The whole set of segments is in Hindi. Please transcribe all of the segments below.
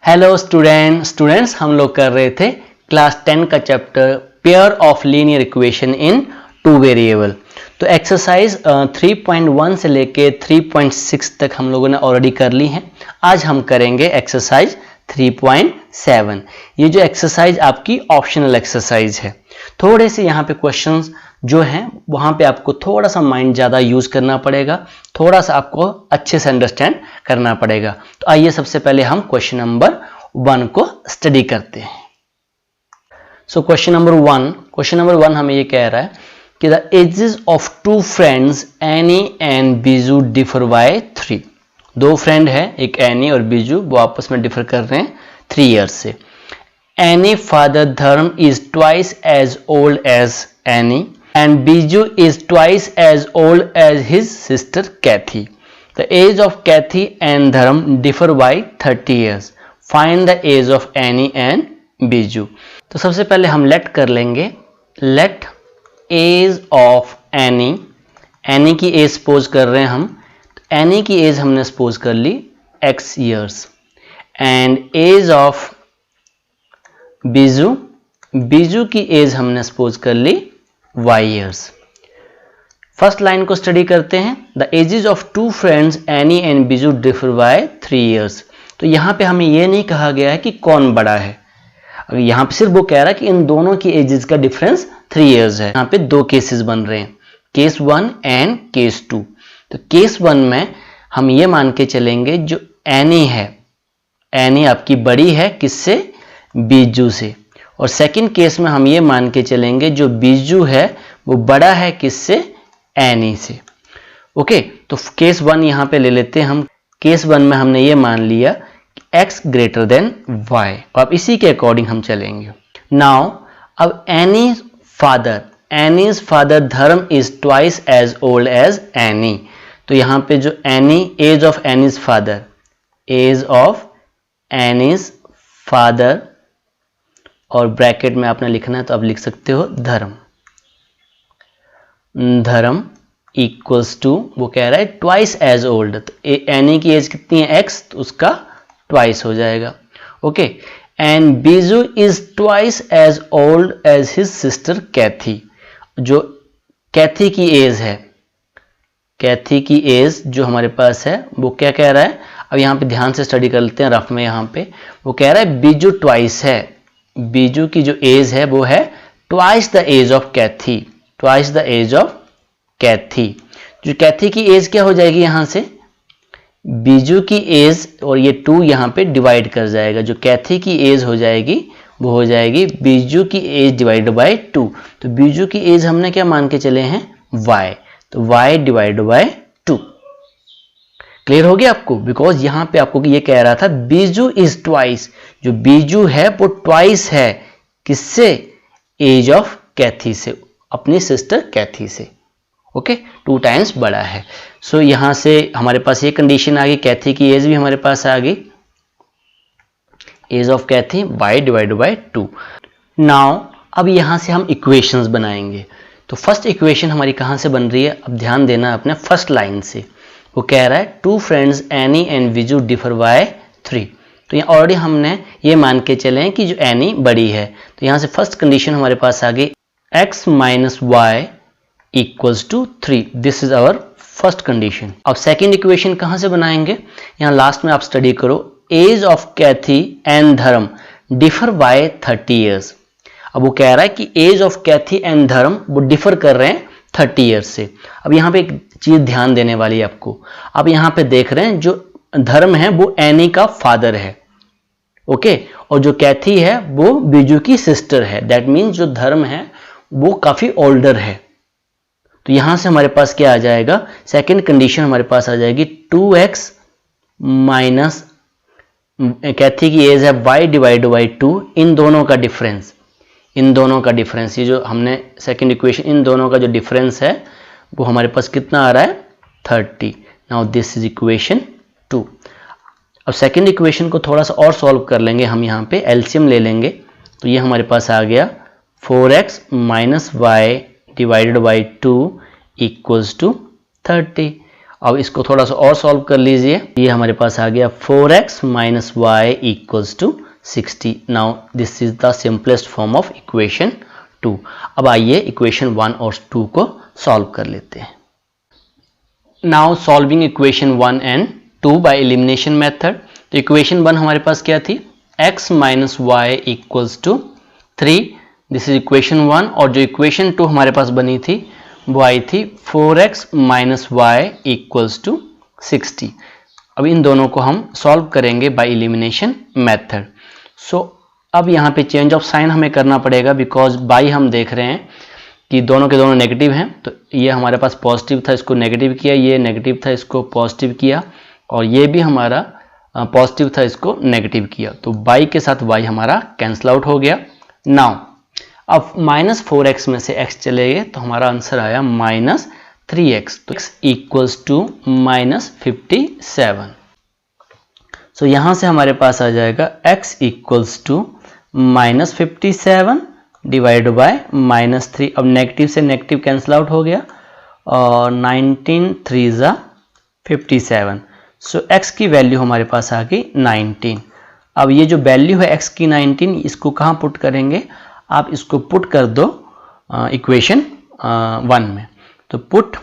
हेलो स्टूडेंट्स हम लोग कर रहे थे क्लास 10 का chapter pair of linear equation in two variable. तो एक्सरसाइज 3.1 से लेके 3.6 तक हम लोगों ने ऑलरेडी कर ली है। आज हम करेंगे एक्सरसाइज 3.7। ये जो एक्सरसाइज आपकी ऑप्शनल एक्सरसाइज है। थोड़े से यहाँ पे क्वेश्चंस जो हैं वहाँ पे आपको थोड़ा सा माइंड ज़्यादा यूज़ करना पड़ेगा, थोड़ा सा आपको अच्छे से अंडरस्टैंड करना पड़ेगा। तो आइए सबसे पहले हम क्वेश्चन नंबर 1 को स्टडी करते हैं। सो क्वेश्चन नंबर 1 हमें ये कह रहा है कि the ages of two friends Annie and Biju differ by 3। दो फ्रेंड है, एक एनी और बीजू, वो आपस में डिफर कर रहे हैं 3 ईयर्स से। Annie father Dharam is twice as old as Annie and Biju is twice as old as his sister Kathy. The age of Kathy and Dharam differ by 30 years. Find the age of Annie and Biju. तो सबसे पहले हम let कर लेंगे। Let age of Annie, Annie की age suppose कर रहे हैं हम। Annie की age हमने suppose कर ली x years and age of Biju, Biju की age हमने suppose कर ली y years। फर्स्ट लाइन को स्टडी करते हैं। The ages of two friends Annie and Biju differ by 3 years। तो यहाँ पे हमें ये नहीं कहा गया है कि कौन बड़ा है, यहाँ पे सिर्फ वो कह रहा है कि इन दोनों की एजेस का डिफरेंस 3 years है। यहाँ पे दो केसेस बन रहे हैं, केस 1 एंड केस 2। तो केस 1 में हम ये मान के चलेंगे जो एनी है, एनी आपकी बड़ी है किससे, बीजू से। और सेकंड केस में हम ये मान के चलेंगे जो बीजू है वो बड़ा है किससे, एनी से। ओके, तो केस 1 यहाँ पे ले लेते हैं हम। केस 1 में हमने ये मान लिया x ग्रेटर देन y, अब इसी के अकॉर्डिंग हम चलेंगे। नाउ अब Annie's father Dharam is twice as old as Annie. तो यहाँ पे जो Annie, age of Annie's father और ब्रैकेट में आपने लिखना है तो आप लिख सकते हो धर्म इक्वल्स टू, वो कह रहा है ट्वाइस एज ओल्ड। तो एनी की एज कितनी है x, तो उसका ट्वाइस हो जाएगा। Okay, and Biju is twice as old as his sister Kathy. जो कैथी की एज है, कैथी की एज जो हमारे पास है वो क्या कह रहा है, अब यहाँ पे ध्यान से स्टडी कर लेते हैं रफ में। यहाँ पे वो कह रहा है बीजू ट्वाइस है, बीजू की जो एज है वो है twice the age of Kathy, twice the age of Kathy. जो कैथी की एज क्या हो जाएगी, यहाँ से बीजू की एज और ये 2 यहाँ पे डिवाइड कर जाएगा। जो कैथी की एज हो जाएगी वो हो जाएगी बीजू की एज डिवाइड बाय 2। तो बीजू की एज हमने क्या मान के चले हैं, y, तो y डिवाइड बाय 2। क्लियर हो गया आपको, बिकॉज यहाँ पे आपको ये कह रहा था बीजू इज ट्वाइस, जो बीजू है वो ट्वाइस है किससे, एज ऑफ कैथी से, अपनी सिस्टर कैथी से। ओके, 2 टाइम्स बड़ा है। सो यहाँ से हमारे पास ये कंडीशन आ गई, कैथी की एज भी हमारे पास आ गई, age of Cathy y divide by 2। Now अब यहाँ से हम इक्वेशंस बनाएंगे। तो फर्स्ट इक्वेशन हमारी कहाँ से बन रही है, अब ध्यान देना अपने फर्स्ट लाइन से। वो कह रहा है two friends Annie and Biju differ by 3। तो यहाँ ऑलरेडी हमने ये मान के चले हैं कि जो एनी बड़ी है। तो यहाँ से फर्स्ट कंडीशन हमारे पास आ गई x minus Y equals to 3। This is our first condition. अब सेकेंड इक्वेशन कहाँ से बनाएंगे, यहाँ लास्ट में आप स्टडी करो। Age of Cathy and Dharam differ by 30 years। अब वो कह रहा है कि एज ऑफ कैथी एंड धर्म वो डिफर कर रहे हैं 30 years से। अब यहाँ पे एक चीज ध्यान देने वाली है आपको। अब यहाँ पे देख रहे हैं जो धर्म है वो एनी का फादर है, ओके, और जो कैथी है वो बीजू की सिस्टर है। दैट मीन्स जो धर्म है वो काफी ओल्डर है। तो यहां से हमारे पास क्या आ जाएगा, सेकंड कंडीशन हमारे पास आ जाएगी 2x माइनस कैथी की एज है y डिवाइड बाई 2, इन दोनों का डिफरेंस, ये जो हमने सेकंड इक्वेशन, इन दोनों का जो डिफरेंस है वो हमारे पास कितना आ रहा है, 30। Now this is equation 2। अब सेकंड इक्वेशन को थोड़ा सा और सॉल्व कर लेंगे हम, यहाँ पे एलसीएम ले लेंगे। तो ये हमारे पास आ गया 4x minus Y divided by 2 equals to 30। अब इसको थोड़ा सा और सॉल्व कर लीजिए। ये हमारे पास आ गया 4x minus Y equals to 60। Now this is the simplest form of equation 2। अब आइए इक्वेशन 1 और 2 को सॉल्व कर लेते हैं। Now solving equation 1 and 2 by elimination method. तो इक्वेशन 1 हमारे पास क्या थी, x minus Y equals to 3, this is equation 1। और जो इक्वेशन 2 हमारे पास बनी थी वो आई थी 4x minus Y equals to 60। अब इन दोनों को हम सॉल्व करेंगे बाय एलिमिनेशन मेथड। सो अब यहाँ पे चेंज ऑफ साइन हमें करना पड़ेगा, बिकॉज बाई हम देख रहे हैं कि दोनों के दोनों नेगेटिव हैं। तो ये हमारे पास पॉजिटिव था, इसको नेगेटिव किया, ये नेगेटिव था, इसको पॉजिटिव किया, और ये भी हमारा पॉजिटिव था, इसको नेगेटिव किया। तो बाई के साथ वाई हमारा कैंसल आउट हो गया। नाउ अब माइनस 4x में से x चले गए तो हमारा आंसर आया माइनस 3x। तो x equals to minus 57। So यहाँ से हमारे पास आ जाएगा x equals to minus 57 divide by minus 3। अब नेगेटिव से नेगेटिव कैंसिल आउट हो गया और 19 3 ज़ा 57। सो x की वैल्यू हमारे पास आ गई 19। अब ये जो वैल्यू है x की 19, इसको कहाँ पुट करेंगे, आप इसको पुट कर दो इक्वेशन 1 में। तो put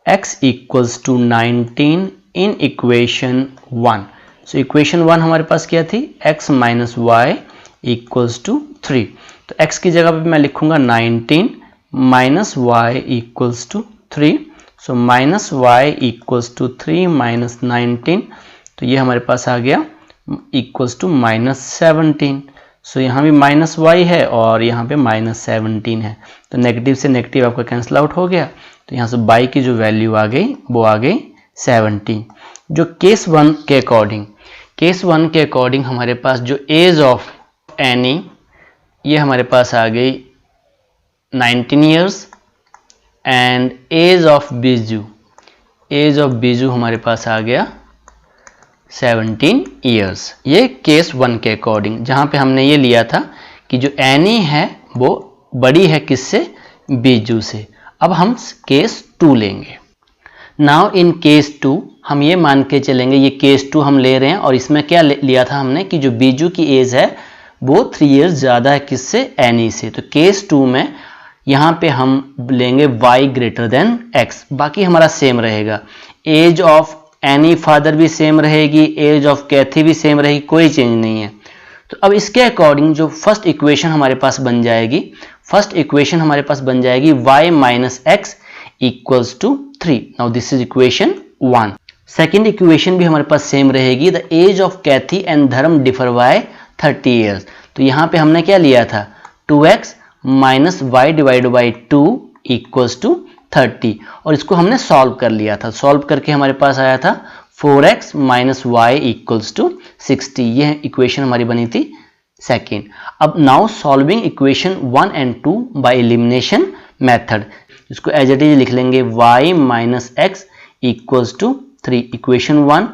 x equals to 19 in equation 1। So equation 1 हमारे पास क्या थी, x minus Y equals to 3। तो x की जगह पे मैं लिखूंगा 19 minus Y equals to 3। So minus Y equals to 3 minus 19, तो ये हमारे पास आ गया इक्वल्स टू माइनस 17। सो यहाँ भी माइनस वाई है और यहाँ पे माइनस 17 है, तो नेगेटिव से नेगेटिव आपका कैंसिल आउट हो गया। तो यहाँ से बाई की जो वैल्यू आ गई वो आ गई 17। जो केस 1 के अकॉर्डिंग हमारे पास जो एज ऑफ एनी, ये हमारे पास आ गई 19 years, and age of Biju हमारे पास आ गया 17 ईयर्स। ये केस 1 के अकॉर्डिंग, जहाँ पे हमने ये लिया था कि जो एनी है वो बड़ी है किससे, बीजू से। अब हम केस 2 लेंगे। नाउ इन केस 2 हम ये मान के चलेंगे, ये केस 2 हम ले रहे हैं और इसमें क्या लिया था हमने कि जो बीजू की एज है वो 3 ईयर्स ज़्यादा है किससे, एनी से। तो केस 2 में यहाँ पे हम लेंगे y ग्रेटर देन x, बाकी हमारा सेम रहेगा। एज ऑफ एनी फादर भी सेम रहेगी, एज ऑफ कैथी भी सेम रहेगी, कोई चेंज नहीं है। तो अब इसके अकॉर्डिंग जो फर्स्ट इक्वेशन हमारे पास बन जाएगी, y minus X equals to 3। Now this is equation 1। Second equation भी हमारे पास सेम रहेगी, the age of Cathy and Dharam differ by 30 years. तो यहाँ पे हमने क्या लिया था, 2x minus Y divide by 2 equals to 30, और इसको हमने सॉल्व कर लिया था। सॉल्व करके हमारे पास आया था 4x minus Y equals to 60। यह इक्वेशन हमारी बनी थी सेकेंड। अब now solving equation 1 and 2 by elimination method, इसको एज इट इज लिख लेंगे y minus X equals to 3, equation 1।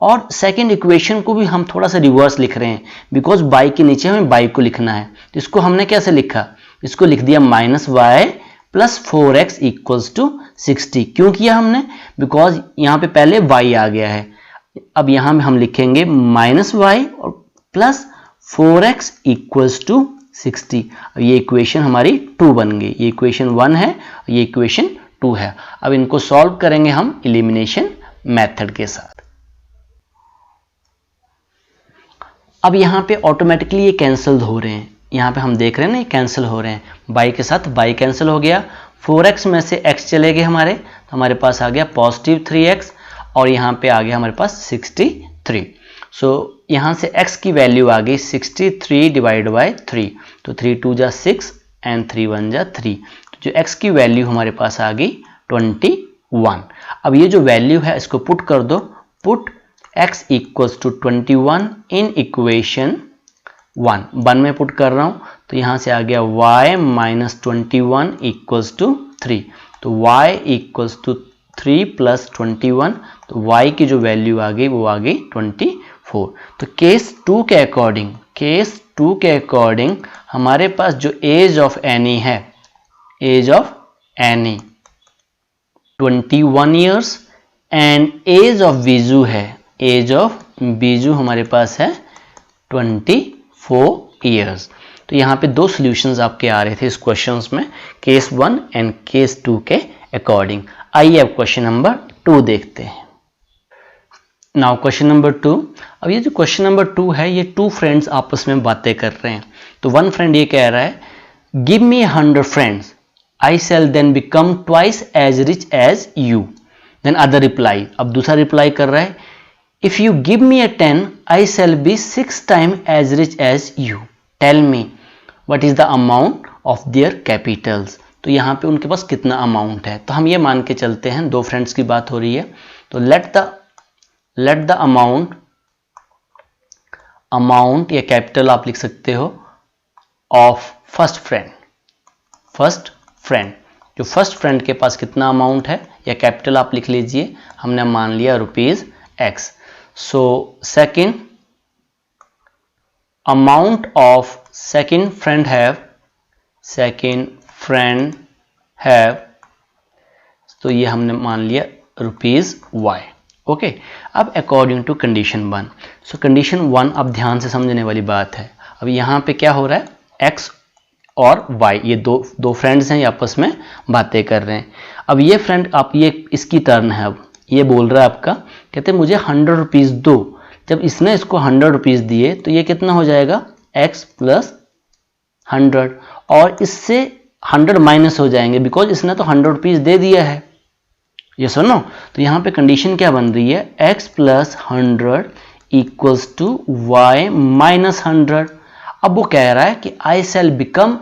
और सेकेंड इक्वेशन को भी हम थोड़ा सा रिवर्स लिख रहे हैं, बिकॉज बाई के नीचे हमें बाई को लिखना है। तो इसको हमने कैसे लिखा, इसको लिख दिया minus Y plus 4x equals to 60। क्यों किया हमने, बिकॉज यहाँ पे पहले y आ गया है। अब यहाँ में हम लिखेंगे माइनस वाई और प्लस 4x इक्वल्स टू 60। अब ये इक्वेशन हमारी 2 बन गई। ये इक्वेशन 1 है, ये इक्वेशन 2 है। अब इनको सॉल्व करेंगे हम एलिमिनेशन मेथड के साथ। अब यहाँ पे ऑटोमेटिकली ये कैंसिल हो रहे हैं, यहाँ पे हम देख रहे हैं ना ये कैंसिल हो रहे हैं। बाई के साथ बाई कैंसिल हो गया, 4x में से x चले गए हमारे, तो हमारे पास आ गया पॉजिटिव 3x और यहाँ पे आ गया हमारे पास 63। सो यहाँ से x की वैल्यू आ गई 63 डिवाइड बाई 3। तो 3 2 जा 6 एंड 3 1 जा 3। तो जो x की वैल्यू हमारे पास आ गई 21। अब ये जो वैल्यू है इसको पुट कर दो, put x equals to 21 in equation 1 में पुट कर रहा हूँ। तो यहाँ से आ गया y माइनस 21 इक्वल्स टू 3। तो y इक्वल्स टू 3 प्लस 21, तो y की जो वैल्यू आ गई वो आ गई 24। तो केस 2 के अकॉर्डिंग हमारे पास जो एज ऑफ एनी है, age of Annie 21 years, and age of Biju है, एज ऑफ बीजू हमारे पास है 24 ईयर्स। तो यहाँ पे दो सॉल्यूशंस आपके आ रहे थे इस क्वेश्चंस में, केस 1 एंड केस 2 के अकॉर्डिंग। आइए अब क्वेश्चन नंबर 2 देखते हैं। Now question number 2। अब ये जो क्वेश्चन नंबर 2 है, ये 2 फ्रेंड्स आपस में बातें कर रहे हैं। तो वन फ्रेंड ये कह रहा है give me 100 friends, I shall then become twice as rich as you. Then other reply, अब दूसरा रिप्लाई कर रहा है if you give me a 10 I shall be 6 time as rich as you, tell me what is the amount of their capitals. तो यहाँ पे उनके पास कितना अमाउंट है, तो हम ये मान के चलते हैं, दो फ्रेंड्स की बात हो रही है, तो लेट द अमाउंट या कैपिटल आप लिख सकते हो ऑफ फर्स्ट फ्रेंड, जो फर्स्ट फ्रेंड के पास कितना अमाउंट है या कैपिटल आप लिख लीजिए, हमने मान लिया ₹X। So second amount of second friend have, तो ये हमने मान लिया ₹Y। ओके, अब according to condition 1, so condition 1 अब ध्यान से समझने वाली बात है। अब यहाँ पे क्या हो रहा है, X और Y, ये दो फ्रेंड्स हैं, ये आपस में बातें कर रहे हैं। अब ये फ्रेंड, आप ये इसकी टर्न है, अब ये बोल रहा है आपका, कहते हैं मुझे 100 रुपीज़ दो। जब इसने इसको 100 रुपीज़ दिए तो ये कितना हो जाएगा, X + 100, और इससे 100 माइनस हो जाएंगे बिकॉज इसने तो 100 रुपीज़ दे दिया है, ये सुनो। तो यहाँ पे कंडीशन क्या बन रही है, X + 100 = Y - 100। अब वो कह रहा है कि I shall become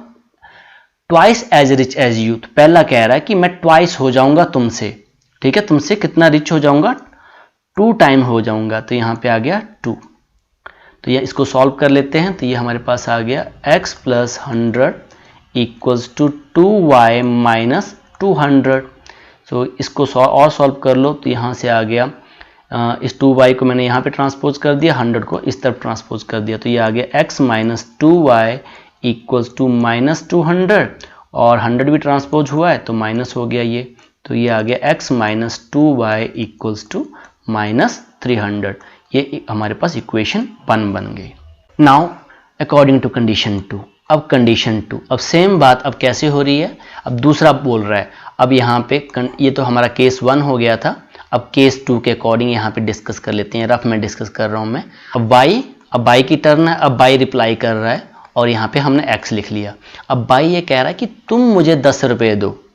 twice as rich as you. तो पहला कह रहा है कि मैं ट्वाइस हो जाऊंगा तुमसे, ठीक है, तुमसे कितना रिच हो जाऊंगा, 2 टाइम हो जाऊंगा। तो यहाँ पे आ गया 2। तो ये इसको सॉल्व कर लेते हैं। तो ये हमारे पास आ गया X + 100 = 2Y - 200। सो इसको और सॉल्व कर लो। तो यहाँ से आ गया, इस 2y को मैंने यहाँ पे ट्रांसपोज कर दिया, 100 को इस तरफ ट्रांसपोज कर दिया। तो ये आ गया X - 2Y = -200, और 100 भी ट्रांसपोज हुआ है तो माइनस हो गया ये। तो ये आ गया X - 2Y = -300। ये हमारे पास इक्वेशन 1 बन गई। नाउ अकॉर्डिंग टू कंडीशन 2, अब कंडीशन 2, अब सेम बात अब कैसे हो रही है, अब दूसरा बोल रहा है। अब यहाँ पे ये तो हमारा केस 1 हो गया था, अब केस 2 के अकॉर्डिंग यहाँ पे डिस्कस कर लेते हैं, रफ में डिस्कस कर रहा हूँ मैं। अब बाई की टर्न है, अब बाई रिप्लाई कर रहा है, और यहाँ पे हमने X लिख लिया। अब बाई ये कह रहा है कि तुम मुझे 10 रुपये दो,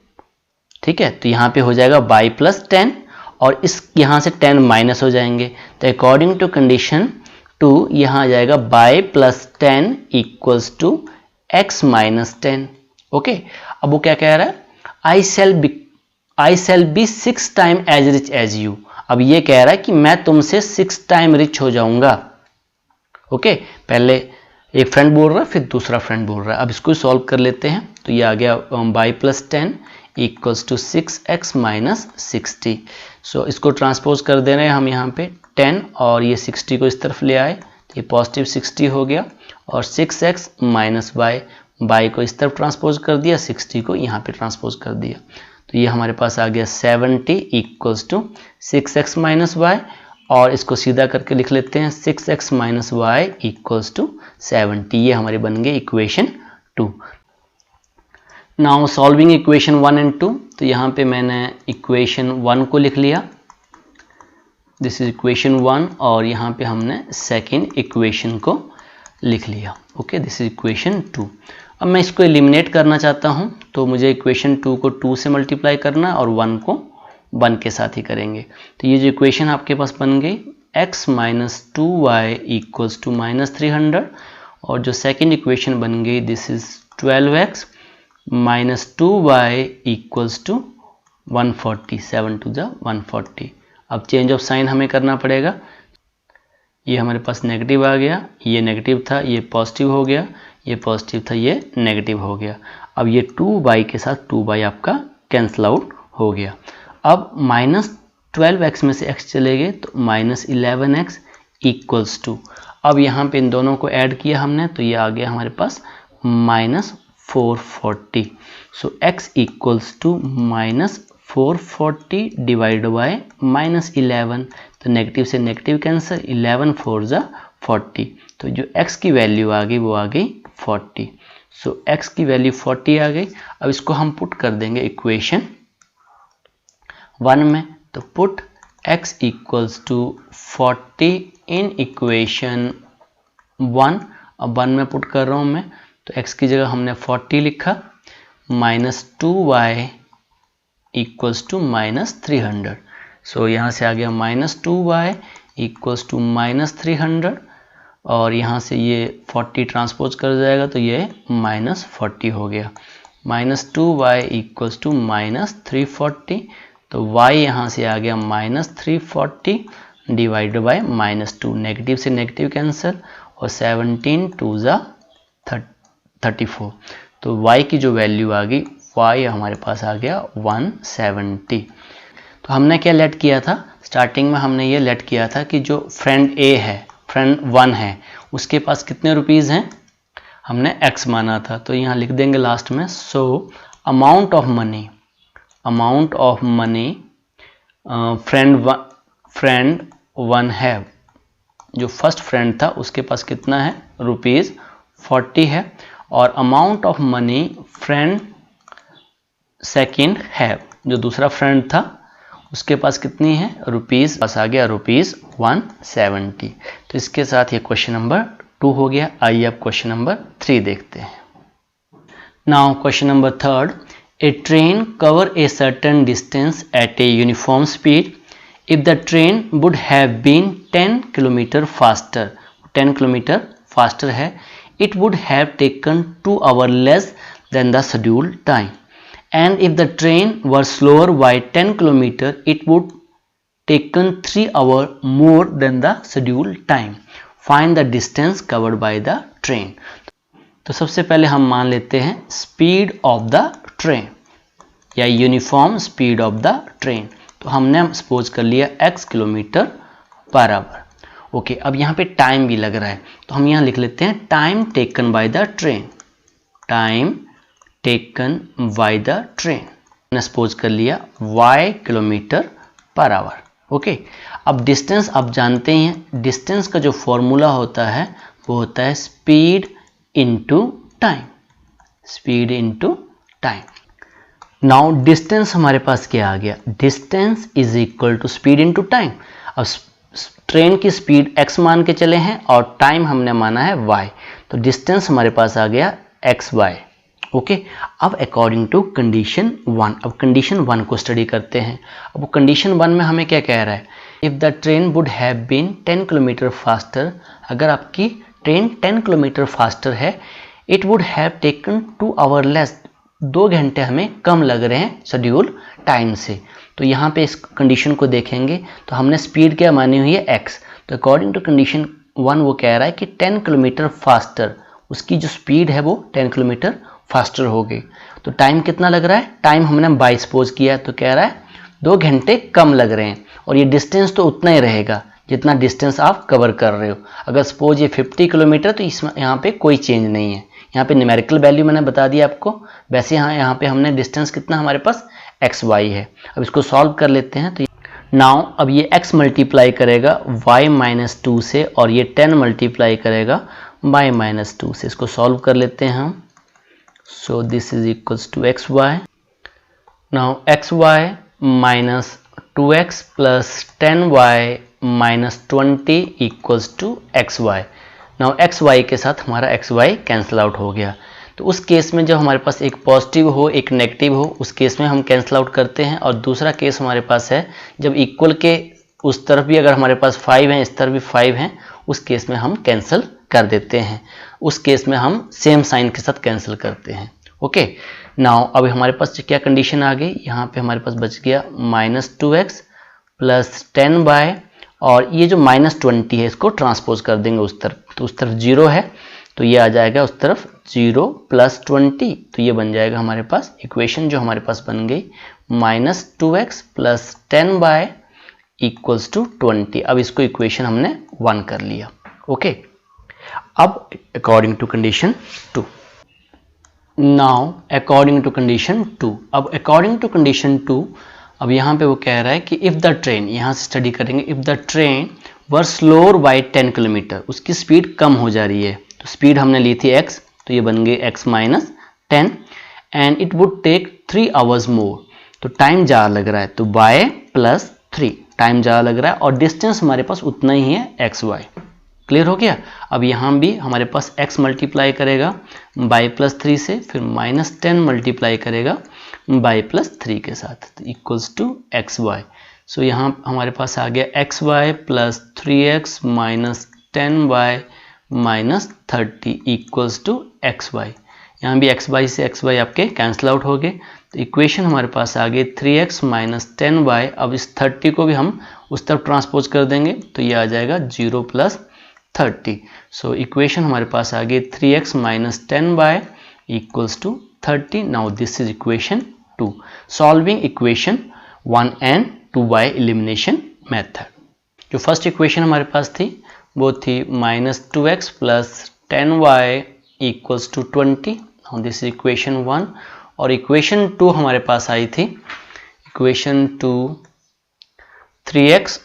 ठीक है। तो यहाँ पे हो जाएगा बाई + 10, और इस यहाँ से 10 माइनस हो जाएंगे। तो अकॉर्डिंग टू कंडीशन 2 यहाँ आ जाएगा बाई + 10 = X - 10। ओके, अब वो क्या कह रहा है, I shall be 6 time as rich as you. अब ये कह रहा है कि मैं तुमसे 6 टाइम रिच हो जाऊंगा। ओके, पहले एक फ्रेंड बोल रहा है, फिर दूसरा फ्रेंड बोल रहा है। अब इसको सॉल्व कर लेते हैं। तो ये आ गया बाई + 10 = 6X - 60। सो इसको ट्रांसपोज कर दे रहे हैं हम यहाँ पे 10, और ये 60 को इस तरफ ले आए, तो ये पॉजिटिव 60 हो गया, और 6X - Y, बाई को इस तरफ ट्रांसपोज कर दिया, 60 को यहाँ पे ट्रांसपोज कर दिया। तो ये हमारे पास आ गया 70 = 6X - Y, और इसको सीधा करके लिख लेते हैं 6X - Y = 70। ये हमारी बन गई equation 2। Now solving equation 1 and 2, तो यहाँ पे मैंने इक्वेशन 1 को लिख लिया, दिस इज इक्वेशन 1, और यहाँ पे हमने सेकेंड इक्वेशन को लिख लिया। Okay, this is equation 2। अब मैं इसको एलिमिनेट करना चाहता हूँ, तो मुझे इक्वेशन 2 को 2 से मल्टीप्लाई करना, और 1 को 1 के साथ ही करेंगे। तो ये जो इक्वेशन आपके पास बन गई X - 2Y = -300, और जो सेकेंड इक्वेशन बन गई दिस इज 12X - 2Y = 140, 7 × 140। अब चेंज ऑफ साइन हमें करना पड़ेगा। ये हमारे पास नेगेटिव आ गया, ये नेगेटिव था, ये पॉजिटिव हो गया, ये पॉजिटिव था, ये नेगेटिव हो गया। अब ये 2y के साथ 2y आपका कैंसिल आउट हो गया। अब -12x में से x चले गए, तो -11x = अब यहाँ पे इन दोनों को ऐड किया हमने, तो ये आ गया हमारे पास -440। सो x = 440 डिवाइड बाय -11, तो नेगेटिव से नेगेटिव कैंसिल, 11 4 जा 40, तो जो x की वैल्यू आ गई वो आ गई 40। सो x की वैल्यू 40 आ गई। अब इसको हम पुट कर देंगे इक्वेशन 1 में, तो put x equals to 40 in equation 1। अब 1 में पुट कर रहा हूँ मैं, तो x की जगह हमने 40 लिखा, -2y इक्वल्स टू -300। सो यहाँ से आ गया -2y इक्वल्स टू -300, और यहाँ से ये 40 ट्रांसपोज कर जाएगा तो ये -40 हो गया। -2y इक्वल्स टू -340, तो y यहाँ से आ गया -340 डिवाइड बाय -2, नेगेटिव से नेगेटिव कैंसिल, और 17 2 जा 34, तो y की जो वैल्यू आ गई, y हमारे पास आ गया 170। तो हमने क्या लेट किया था, स्टार्टिंग में हमने ये लेट किया था कि जो फ्रेंड A है, फ्रेंड 1 है, उसके पास कितने रुपीज़ हैं, हमने x माना था, तो यहाँ लिख देंगे लास्ट में। So amount of money friend 1 है, जो फर्स्ट फ्रेंड था उसके पास कितना है, ₹40 है, और amount of money friend second है, जो दूसरा फ्रेंड था उसके पास कितनी है, रुपीज़, पास आ गया ₹170। तो इसके साथ ये क्वेश्चन नंबर 2 हो गया। आइए अब क्वेश्चन नंबर 3 देखते हैं। Now question number 3, a train cover a certain distance at a uniform speed if the train would have been 10 kilometre faster, 10 kilometre faster है, it would have taken 2 hours less than the scheduled time, and if the train were slower by 10 km it would taken 3 hours more than the scheduled time. Find the distance covered by the train. तो सबसे पहले हम मान लेते हैं स्पीड ऑफ द ट्रेन या uniform speed of the train. तो हमने सपोज कर लिया x kilometre per hour. Okay, अब यहाँ पे टाइम भी लग रहा है, तो हम यहाँ लिख लेते हैं time taken by the train, time taken by the train. मैंने सपोज कर लिया y kilometre per hour. Okay, अब डिस्टेंस आप जानते हैं, डिस्टेंस का जो फॉर्मूला होता है वो होता है speed into time, speed into time. Now distance हमारे पास क्या आ गया, distance is equal to speed into time. अब ट्रेन की स्पीड x मान के चले हैं और टाइम हमने माना है y, तो डिस्टेंस हमारे पास आ गया xy। ओके, अब अकॉर्डिंग टू कंडीशन 1, अब कंडीशन 1 को स्टडी करते हैं। अब कंडीशन 1 में हमें क्या कह रहा है, if the train would have been 10 kilometre faster, अगर आपकी ट्रेन 10 किलोमीटर फास्टर है, it would have taken 2 hour less, 2 घंटे हमें कम लग रहे हैं शेड्यूल टाइम से। तो यहाँ पे इस कंडीशन को देखेंगे तो हमने स्पीड क्या मानी हुई है x, तो अकॉर्डिंग टू कंडीशन 1 वो कह रहा है कि 10 किलोमीटर फास्टर, उसकी जो स्पीड है वो 10 किलोमीटर फास्टर हो गई। तो टाइम कितना लग रहा है, टाइम हमने 22 सपोज किया, तो कह रहा है 2 घंटे कम लग रहे हैं, और ये डिस्टेंस तो उतना ही रहेगा जितना डिस्टेंस आप कवर कर रहे हो। अगर सपोज ये 50 किलोमीटर, तो इसमें यहाँ पे कोई चेंज नहीं है, यहाँ पे न्यूमेरिकल वैल्यू मैंने बता दिया आपको। वैसे यहाँ पे हमने डिस्टेंस कितना हमारे पास xy है। अब इसको सॉल्व कर लेते हैं। तो नाउ अब ये x मल्टीप्लाई करेगा y माइनस 2 से, और ये 10 मल्टीप्लाई करेगा y माइनस 2 से। इसको सॉल्व कर लेते हैं हम। So this is equals to xy। Now xy minus 2x plus 10y minus 20 equals to xy। Now xy के साथ हमारा xy कैंसिल आउट हो गया। तो उस केस में जब हमारे पास एक पॉजिटिव हो एक नेगेटिव हो, उस केस में हम कैंसिल आउट करते हैं। और दूसरा केस हमारे पास है जब इक्वल के उस तरफ भी अगर हमारे पास 5 हैं, इस तरफ भी 5 हैं, उस केस में हम कैंसिल कर देते हैं। उस केस में हम सेम साइन के साथ कैंसिल करते हैं। ओके, नाउ अब हमारे पास क्या कंडीशन आ गई, यहाँ पे हमारे पास बच गया -2x प्लस 10y, और ये जो -20 है इसको ट्रांसपोज कर देंगे उस तरफ, तो उस तरफ 0 है, तो ये आ जाएगा उस तरफ 0 प्लस 20, तो ये बन जाएगा हमारे पास इक्वेशन जो हमारे पास बन गई -2x plus 10y equals to 20। अब इसको इक्वेशन हमने 1 कर लिया। ओके, अब according to condition 2, now according to condition 2, अब अकॉर्डिंग टू कंडीशन 2 अब यहाँ पे वो कह रहा है कि इफ़ द ट्रेन, यहाँ से स्टडी करेंगे, if the train were slower by 10 kilometre, उसकी स्पीड कम हो जा रही है, तो स्पीड हमने ली थी x, तो ये बन गई x minus 10, and it would take 3 hours more, तो टाइम ज़्यादा लग रहा है, तो बाय प्लस 3, टाइम ज़्यादा लग रहा है और डिस्टेंस हमारे पास उतना ही है एक्स वाई। क्लियर हो गया। अब यहाँ भी हमारे पास x मल्टीप्लाई करेगा बाय प्लस 3 से, फिर माइनस 10 मल्टीप्लाई करेगा बाय प्लस 3 के साथ, तो equals to x y. So यहाँ हमारे पास आ गया x y plus 3x minus 10y minus 30 equals to x y. यहाँ भी एक्स वाई से एक्स वाई आपके कैंसिल आउट हो गए, तो इक्वेशन हमारे पास आ गई 3x माइनस 10y। अब इस 30 को भी हम उस तरफ ट्रांसपोज कर देंगे, तो ये आ जाएगा 0 प्लस 30। सो इक्वेशन हमारे पास आ गई 3x minus 10y equals to 30। Now this is equation 2, solving equation 1 and 2 by elimination method. जो फर्स्ट इक्वेशन हमारे पास थी वो थी minus 2x plus 10y equals to 20। Now this is equation 1, और इक्वेशन 2 हमारे पास आई थी, इक्वेशन 2 3x,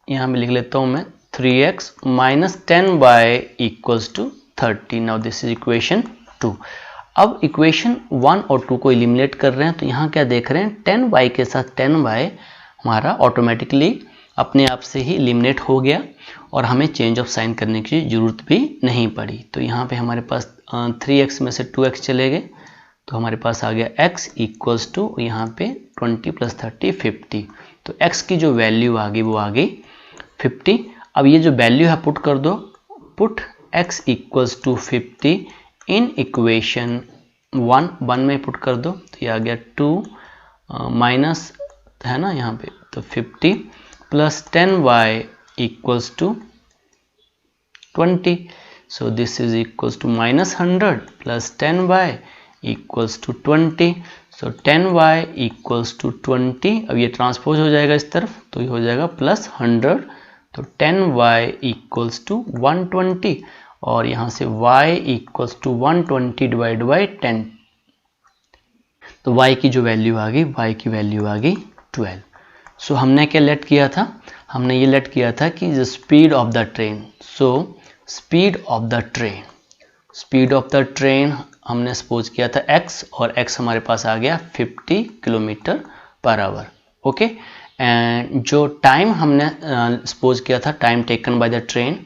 यहाँ भी लिख लेता हूँ मैं, 3x minus 10y equals to 30। Now this is equation 2। अब इक्वेशन 1 और 2 को एलिमिनेट कर रहे हैं, तो यहाँ क्या देख रहे हैं, 10y के साथ 10y हमारा ऑटोमेटिकली अपने आप से ही एलिमिनेट हो गया और हमें चेंज ऑफ साइन करने की ज़रूरत भी नहीं पड़ी। तो यहाँ पे हमारे पास 3x में से 2x चले गए, तो हमारे पास आ गया x इक्वल्स टू यहाँ पे 20 प्लस 30 50। तो x की जो वैल्यू आ गई वो आ गई 50। अब ये जो वैल्यू है पुट कर दो, put x equals to 50 in equation 1 में पुट कर दो, तो ये आ गया 2 माइनस है ना यहाँ पे, तो 50 plus 10y equals to 20। So this is equals to minus 100 plus 10y equals to 20। So 10y equals to 20। अब ये ट्रांसपोज हो जाएगा इस तरफ, तो ये हो जाएगा प्लस 100, तो 10y इक्वल्स टू 120, और यहाँ से y equals to 120 divide by 10, तो y की जो वैल्यू आ गई, y की वैल्यू आ गई 12। सो हमने क्या लेट किया था, हमने ये लेट किया था कि the speed of the train, so speed of the train, speed of the train हमने सपोज किया था x, और x हमारे पास आ गया 50 kilometre per hour. Okay, and जो टाइम हमने सपोज किया था, time taken by the train,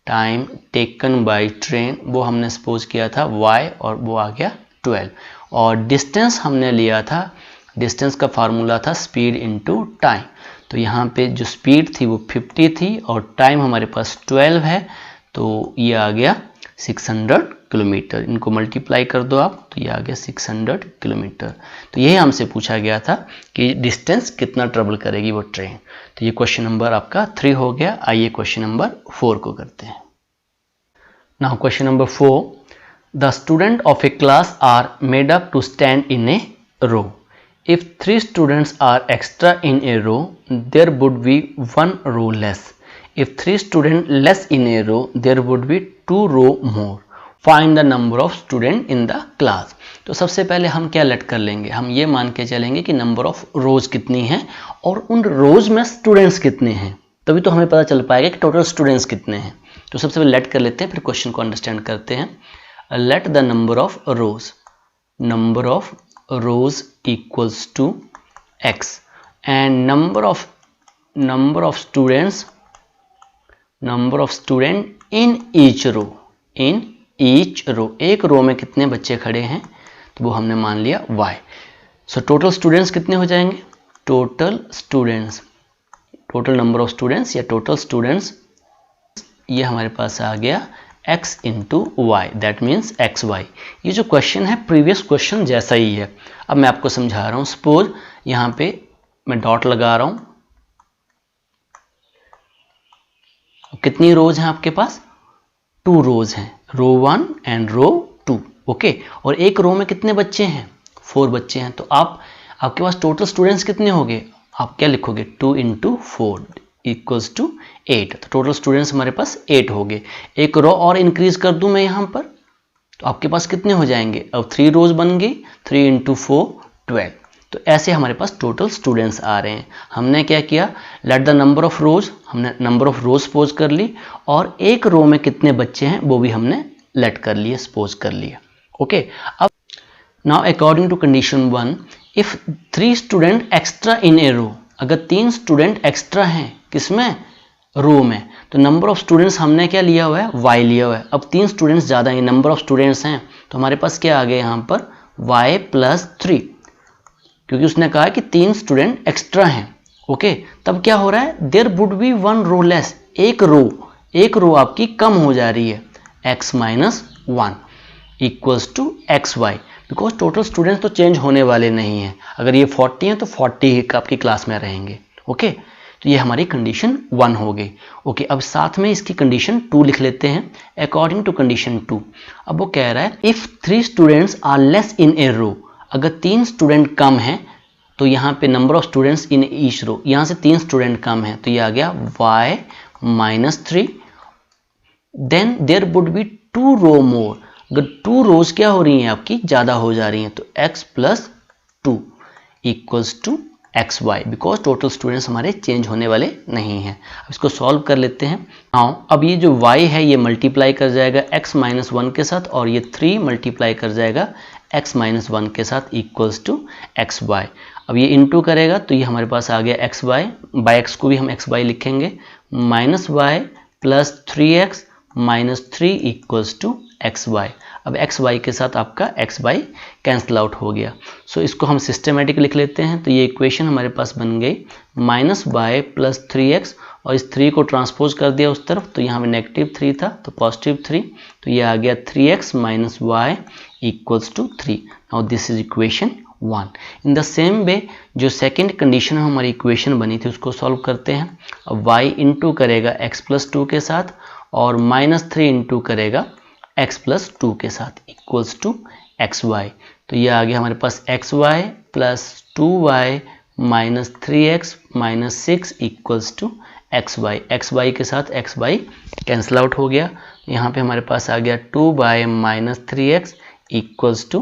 time taken by train वो हमने सपोज किया था y, और वो आ गया 12। और डिस्टेंस हमने लिया था, डिस्टेंस का फार्मूला था स्पीड इनटू टाइम, तो यहाँ पे जो स्पीड थी वो 50 थी और टाइम हमारे पास 12 है, तो ये आ गया 600 किलोमीटर। इनको मल्टीप्लाई कर दो आप, तो ये आ गया 600 किलोमीटर। तो यही हमसे पूछा गया था कि डिस्टेंस कितना ट्रेवल करेगी वो ट्रेन। तो ये क्वेश्चन नंबर आपका 3 हो गया। आइए क्वेश्चन नंबर 4 को करते हैं। Now question number 4, the student of a class are made up to stand in a row. If 3 students are extra in a row, there would be 1 row less. If 3 students less in a row, there would be 2 row more. Find the number of students in the class. तो सबसे पहले हम क्या लेट कर लेंगे, हम ये मान के चलेंगे कि नंबर ऑफ रोज कितनी है और उन रोज में स्टूडेंट्स कितने हैं, तभी तो हमें पता चल पाएगा कि टोटल स्टूडेंट्स कितने हैं। तो सबसे पहले लेट कर लेते हैं, फिर क्वेश्चन को अंडरस्टैंड करते हैं। Let the number of rose, number of rows equals to x, and number of students in each row, in each row, एक रो में कितने बच्चे खड़े हैं, तो वो हमने मान लिया y। सो टोटल स्टूडेंट्स कितने हो जाएंगे, total students, total number of students या टोटल स्टूडेंट्स, ये हमारे पास आ गया x into y, that means x y. ये जो क्वेश्चन है प्रीवियस क्वेश्चन जैसा ही है। अब मैं आपको समझा रहा हूँ। सपोज यहाँ पे मैं डॉट लगा रहा हूँ, कितनी रोज हैं आपके पास, 2 रोज हैं, रो 1 एंड रो 2। ओके, और एक रो में कितने बच्चे हैं, 4 बच्चे हैं। तो आपके पास टोटल स्टूडेंट्स कितने हो गए, आप क्या लिखोगे, 2 इंटू 4 इक्वल्स टू 8। तो टोटल स्टूडेंट्स हमारे पास 8 हो गए। एक रो और इंक्रीज कर दूं मैं यहाँ पर, तो आपके पास कितने हो जाएंगे, अब 3 रोज बन गई, 3 इंटू 4 12। तो ऐसे हमारे पास टोटल स्टूडेंट्स आ रहे हैं। हमने क्या किया, लेट द नंबर ऑफ रोज, हमने नंबर ऑफ रोज सपोज कर ली, और एक रो में कितने बच्चे हैं वो भी हमने लेट कर लिए, सपोज कर लिया। ओके, अब now according to condition 1, if 3 student extra in a row, अगर 3 स्टूडेंट एक्स्ट्रा हैं किसमें, रो में, तो नंबर ऑफ स्टूडेंट्स हमने क्या लिया हुआ है, y लिया हुआ है। अब 3 स्टूडेंट्स ज़्यादा हैं, नंबर ऑफ स्टूडेंट्स हैं, तो हमारे पास क्या आ गया यहाँ पर y + 3, क्योंकि उसने कहा कि 3 स्टूडेंट एक्स्ट्रा हैं। ओके, तब क्या हो रहा है, there would be 1 row less, एक रो आपकी कम हो जा रही है, x - 1 = xy, because total students तो चेंज होने वाले नहीं हैं। अगर ये 40 हैं तो 40 आपकी क्लास में रहेंगे। ओके, तो ये हमारी कंडीशन 1 हो गई। ओके, अब साथ में इसकी कंडीशन 2 लिख लेते हैं, अकॉर्डिंग टू कंडीशन 2। अब वो कह रहा है if 3 students are less in a row, अगर 3 स्टूडेंट कम हैं, तो यहाँ पे number of students in each row, यहाँ से 3 स्टूडेंट कम हैं, तो ये आ गया y - 3, then there would be 2 row more, अगर 2 रोज क्या हो रही हैं आपकी, ज़्यादा हो जा रही हैं, तो x + 2 = xy, because total students हमारे चेंज होने वाले नहीं हैं। अब इसको सॉल्व कर लेते हैं। हाँ, अब ये जो y है ये मल्टीप्लाई कर जाएगा x - 1 के साथ, और ये 3 मल्टीप्लाई कर जाएगा x - 1 के साथ = xy। अब ये इंटू करेगा तो ये हमारे पास आ गया xy, बाय x को भी हम xy लिखेंगे, -y + 3x - 3 = xy। अब xy के साथ आपका xy कैंसिल आउट हो गया। सो इसको हम सिस्टमेटिक लिख लेते हैं, तो ये इक्वेशन हमारे पास बन गई -y + 3x, और इस 3 को ट्रांसपोज कर दिया उस तरफ, तो यहाँ में -3 था तो +3, तो ये आ गया 3x - y = 3। Now this is equation 1। In the same way जो सेकेंड कंडीशन में हमारी इक्वेशन बनी थी उसको सॉल्व करते हैं। अब y इंटू करेगा x + 2 के साथ, और -3 इंटू करेगा x + 2 के साथ = xy। तो ये आ गया हमारे पास xy + 2y - 3x - 6 = xy। xy के साथ xy कैंसिल आउट हो गया, यहाँ पे हमारे पास आ गया 2y - 3x =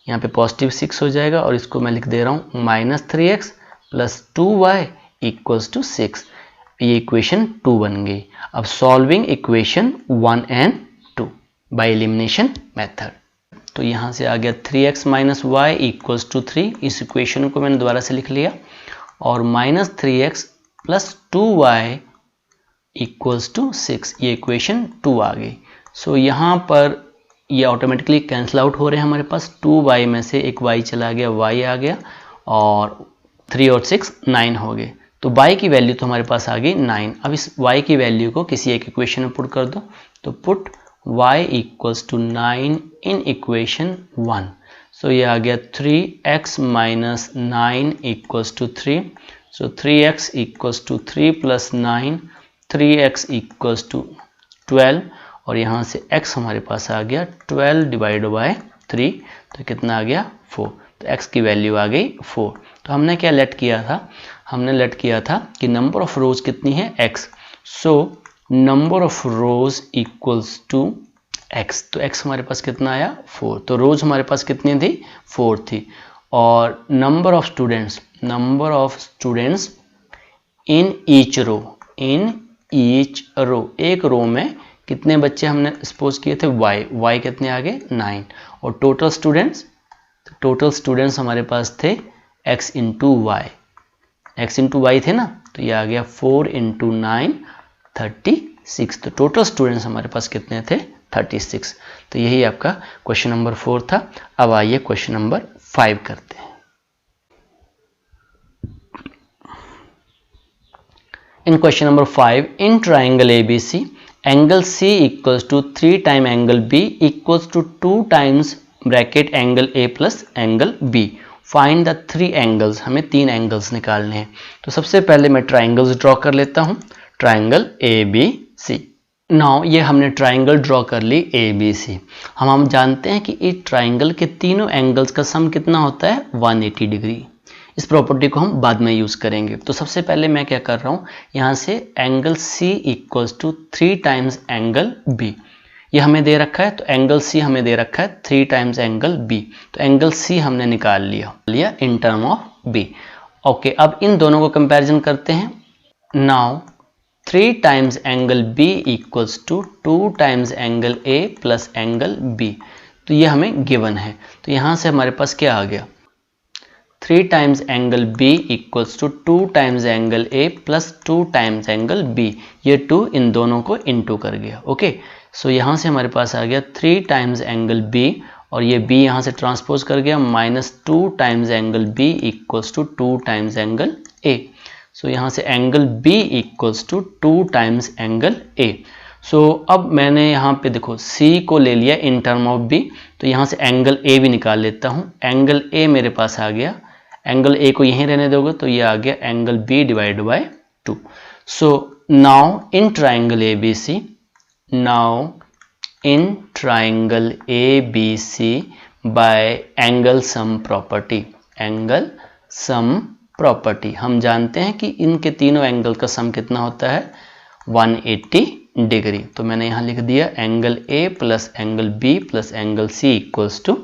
यहाँ पे +6 हो जाएगा, और इसको मैं लिख दे रहा हूँ -3x + 2y = 6। ये इक्वेशन 2 बन गई। अब solving equation 1 and 2 by elimination method, तो यहाँ से आ गया 3x - y = 3, इस इक्वेशन को मैंने दोबारा से लिख लिया, और -3x + 2y = 6, ये इक्वेशन 2 आ गई। सो यहाँ पर ये ऑटोमेटिकली कैंसिल आउट हो रहे हैं हमारे पास, 2y में से एक y चला गया, y आ गया, और 3 और 6 9 हो गए, तो y की वैल्यू तो हमारे पास आ गई 9। अब इस y की वैल्यू को किसी एक इक्वेशन में पुट कर दो, तो पुट y = 9 इन इक्वेशन 1। सो ये आ गया 3x - 9 = 3, सो 3x = 3 + 9, 3x = 12, और यहाँ से x हमारे पास आ गया 12 / 3, तो कितना आ गया 4, तो x की वैल्यू आ गई 4। तो हमने क्या लेट किया था, हमने लेट किया था कि नंबर ऑफ रोज कितनी है x, so number of rose = x, तो x हमारे पास कितना आया 4, तो रोज हमारे पास कितनी थी 4 थी, और number of students in each row, एक रो में कितने बच्चे हमने सपोज किए थे y कितने आ गए 9, और टोटल स्टूडेंट्स हमारे पास थे x × y थे ना, तो ये आ गया 4 × 9 36, तो टोटल स्टूडेंट्स हमारे पास कितने थे 36। तो यही आपका क्वेश्चन नंबर 4 था। अब आइए क्वेश्चन नंबर 5 करते हैं। In question number 5, in triangle ABC angle C = 3 time angle B = 2 times bracket angle A plus angle B, find the 3 angles, हमें 3 एंगल्स निकालने हैं। तो सबसे पहले मैं ट्राइंगल्स ड्रॉ कर लेता हूँ, ट्राइंगल ABC। नाउ ये हमने ट्राइंगल ड्रॉ कर ली ABC। हम जानते हैं कि इस ट्राइंगल के तीनों एंगल्स का सम कितना होता है 180 डिग्री। इस प्रॉपर्टी को हम बाद में यूज़ करेंगे। तो सबसे पहले मैं क्या कर रहा हूँ, यहाँ से angle C = 3 times angle B, ये हमें दे रखा है, तो एंगल C हमें दे रखा है 3 टाइम्स एंगल B, तो एंगल C हमने निकाल लिया in term of B. Okay, अब इन दोनों को कंपैरिजन करते हैं। Now 3 times angle B equals to 2 times angle A plus angle B. तो ये हमें गिवन है, तो यहाँ से हमारे पास क्या आ गया, 3 times angle B equals to 2 times angle A plus 2 times angle B. ये 2 इन दोनों को इनटू कर गया। ओके, सो यहाँ से हमारे पास आ गया 3 टाइम्स एंगल बी और ये b यहाँ से ट्रांसपोज कर गया -2 times angle b equals to 2 times angle a। So यहाँ से angle b equals to 2 times angle a। So अब मैंने यहाँ पे देखो c को ले लिया इन टर्म ऑफ b, तो यहाँ से एंगल a भी निकाल लेता हूँ। एंगल a मेरे पास आ गया, एंगल a को यहीं रहने दोगे तो ये आ गया angle b divide by 2। So now in triangle ABC, now in triangle ABC by angle sum property, angle sum property हम जानते हैं कि इनके तीनों एंगल का सम कितना होता है 180 डिग्री। तो मैंने यहाँ लिख दिया angle A plus angle B plus angle C equals to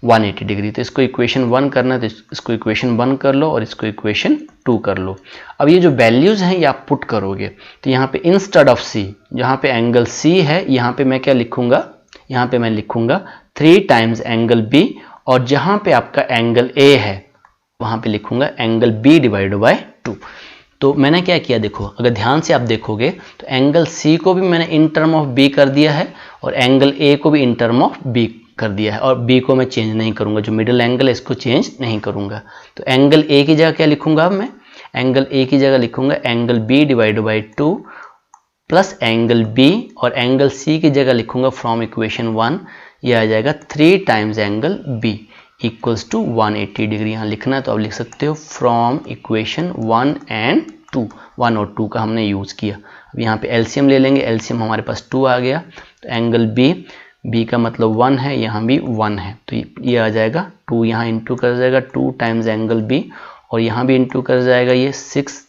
180 degree. तो इसको इक्वेशन 1 करना है तो इसको इक्वेशन 1 कर लो और इसको इक्वेशन 2 कर लो। अब ये जो वैल्यूज हैं ये आप पुट करोगे, तो यहाँ पे इंस्टेड ऑफ C, जहाँ पे एंगल C है यहाँ पे मैं क्या लिखूंगा, यहाँ पे मैं लिखूंगा 3 टाइम्स एंगल B, और जहाँ पे आपका एंगल A है वहाँ पे लिखूंगा एंगल B डिवाइड बाय 2। तो मैंने क्या किया देखो, अगर ध्यान से आप देखोगे तो एंगल C को भी मैंने इन टर्म ऑफ B कर दिया है और एंगल A को भी इन टर्म ऑफ B कर दिया है, और B को मैं चेंज नहीं करूंगा, जो मिडिल एंगल है इसको चेंज नहीं करूंगा। तो एंगल A की जगह क्या लिखूंगा, अब मैं एंगल A की जगह लिखूंगा angle B divide by 2 plus angle B, और एंगल C की जगह लिखूंगा फ्रॉम इक्वेशन 1, ये आ जाएगा 3 times angle B equals to 180 degree. यहाँ लिखना है तो आप लिख सकते हो फ्रॉम इक्वेशन 1 एंड 2, 1 और 2 का हमने यूज़ किया। अब यहाँ पे एलसीएम ले लेंगे, एलसीएम हमारे पास 2 आ गया, तो एंगल B का मतलब 1 है, यहाँ भी 1 है, तो ये आ जाएगा 2, यहाँ इंटू कर जाएगा 2 टाइम्स एंगल B, और यहाँ भी इंटू कर जाएगा ये 6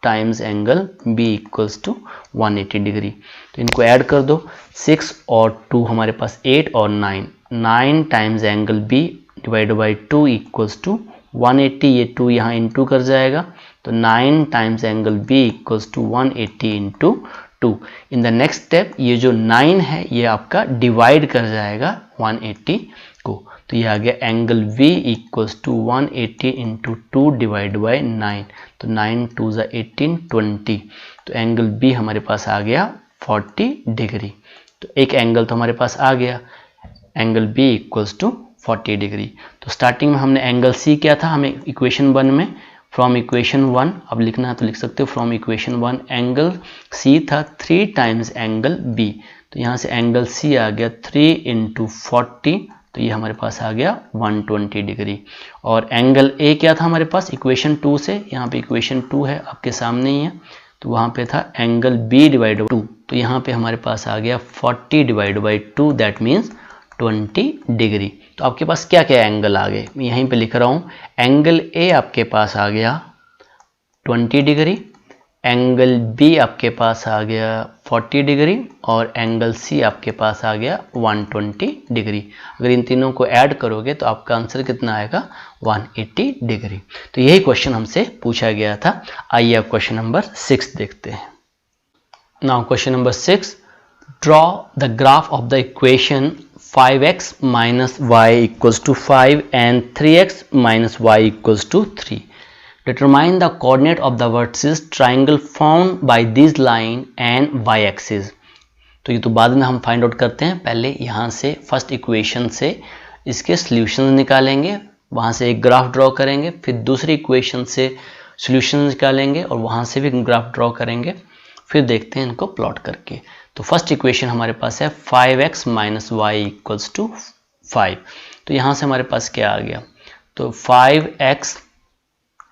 times angle B equals to 180 degree. तो इनको ऐड कर दो, 6 और 2 हमारे पास 8 और 9 times angle B divide by 2 equals to 180, ये 2 यहाँ इंटू कर जाएगा, तो 9 times angle B equals to 180 into 2। In the next step ये जो 9 है ये आपका डिवाइड कर जाएगा 180 को, तो ये आ गया angle V equals to 180 into 2 divide by 9, तो 9 2 ज़ा 18 20, तो एंगल B हमारे पास आ गया 40 डिग्री। तो एक एंगल तो हमारे पास आ गया, angle B equals to 40 degree. तो स्टार्टिंग में हमने एंगल C क्या था, हमें इक्वेशन 1 में फ्रॉम इक्वेशन 1 अब लिखना है तो लिख सकते हो फ्रॉम इक्वेशन 1 एंगल C था 3 टाइम्स एंगल B, तो यहाँ से एंगल C आ गया 3 इंटू 40, तो ये हमारे पास आ गया 120 डिग्री। और एंगल A क्या था हमारे पास इक्वेशन 2 से, यहाँ पे इक्वेशन 2 है आपके सामने ही है, तो वहाँ पे था एंगल B डिवाइड बाई 2, तो यहाँ पे हमारे पास आ गया 40 divide by 2 that means 20 degree. तो आपके पास क्या क्या एंगल आ गए, मैं यहीं पे लिख रहा हूँ, एंगल A आपके पास आ गया 20 डिग्री, एंगल B आपके पास आ गया 40 डिग्री, और एंगल C आपके पास आ गया 120 डिग्री। अगर इन तीनों को ऐड करोगे तो आपका आंसर कितना आएगा 180 डिग्री। तो यही क्वेश्चन हमसे पूछा गया था। आइए अब क्वेश्चन नंबर 6 देखते हैं। Now question number 6, draw the graph of the equation 5x minus y equals to 5 and 3x minus y equals to 3. Determine the coordinate of the vertices triangle formed by this line and y-axis. तो ये तो बाद में हम फाइंड आउट करते हैं, पहले यहाँ से फर्स्ट इक्वेशन से इसके सॉल्यूशंस निकालेंगे, वहाँ से एक ग्राफ ड्रॉ करेंगे, फिर दूसरी इक्वेशन से सॉल्यूशंस निकालेंगे और वहाँ से भी ग्राफ ड्रॉ करेंगे, फिर देखते हैं इनको प्लॉट करके। तो फर्स्ट इक्वेशन हमारे पास है 5x minus Y equals to 5, तो यहाँ से हमारे पास क्या आ गया, तो 5x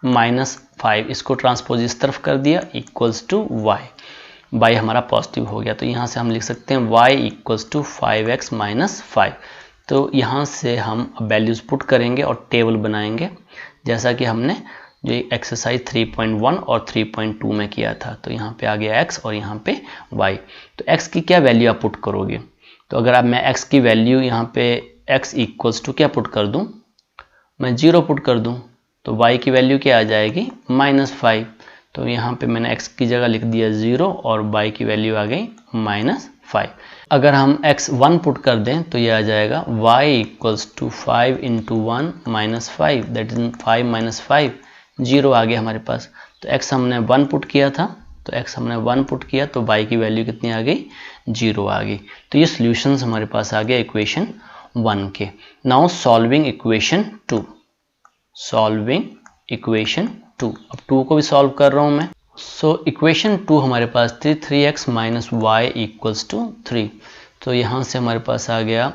माइनस 5 इसको ट्रांसपोज इस तरफ कर दिया इक्वल्स टू y हमारा पॉजिटिव हो गया, तो यहाँ से हम लिख सकते हैं y equals to 5x minus 5। तो यहाँ से हम वैल्यूज़ पुट करेंगे और टेबल बनाएंगे, जैसा कि हमने जो एक्सरसाइज 3.1 और 3.2 में किया था। तो यहाँ पे आ गया x और यहाँ पे y, तो x की क्या वैल्यू आप पुट करोगे, तो अगर आप मैं x की वैल्यू यहाँ पे x इक्वल्स टू क्या पुट कर दूँ, मैं 0 पुट कर दूँ, तो y की वैल्यू क्या आ जाएगी -5। तो यहाँ पे मैंने x की जगह लिख दिया 0 और y की वैल्यू आ गई -5। अगर हम x 1 पुट कर दें तो ये आ जाएगा y equals to 5 into 1 -5, that is 5 - 5, 0 आ गया हमारे पास। तो x हमने 1 पुट किया था, तो x हमने 1 पुट किया तो y की वैल्यू कितनी आ गई 0 आ गई। तो ये सॉल्यूशंस हमारे पास आ गया इक्वेशन 1 के। Now solving equation 2, solving equation 2। अब 2 को भी सॉल्व कर रहा हूं मैं। सो इक्वेशन 2 हमारे पास थी 3x - y इक्वल्स टू 3। तो यहाँ से हमारे पास आ गया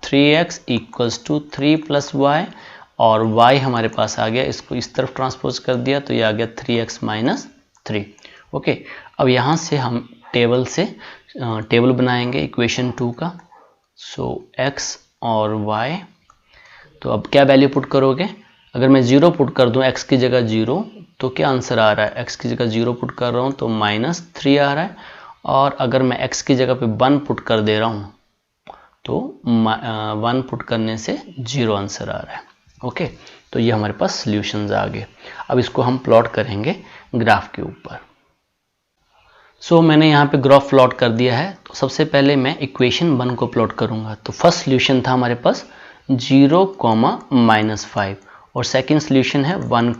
3x इक्वल्स टू 3 + y और y हमारे पास आ गया, इसको इस तरफ ट्रांसपोज कर दिया तो ये आ गया 3x - 3। ओके, अब यहाँ से हम टेबल बनाएंगे इक्वेशन 2 का। सो x और y, तो अब क्या वैल्यू पुट करोगे? अगर मैं 0 पुट कर दूं x की जगह 0 तो क्या आंसर आ रहा है? x की जगह 0 पुट कर रहा हूं तो -3 आ रहा है। और अगर मैं x की जगह पे 1 पुट कर दे रहा हूं तो 1 पुट करने से 0 आंसर आ रहा है। ओके, तो ये हमारे पास सॉल्यूशंस आ गए। अब इसको हम प्लॉट करेंगे ग्राफ के ऊपर। सो मैंने यहाँ पे ग्राफ प्लॉट कर दिया है। तो सबसे पहले मैं इक्वेशन 1 को प्लॉट करूंगा। तो फर्स्ट सॉल्यूशन था हमारे पास 0, -5 और सेकंड सॉल्यूशन है 1,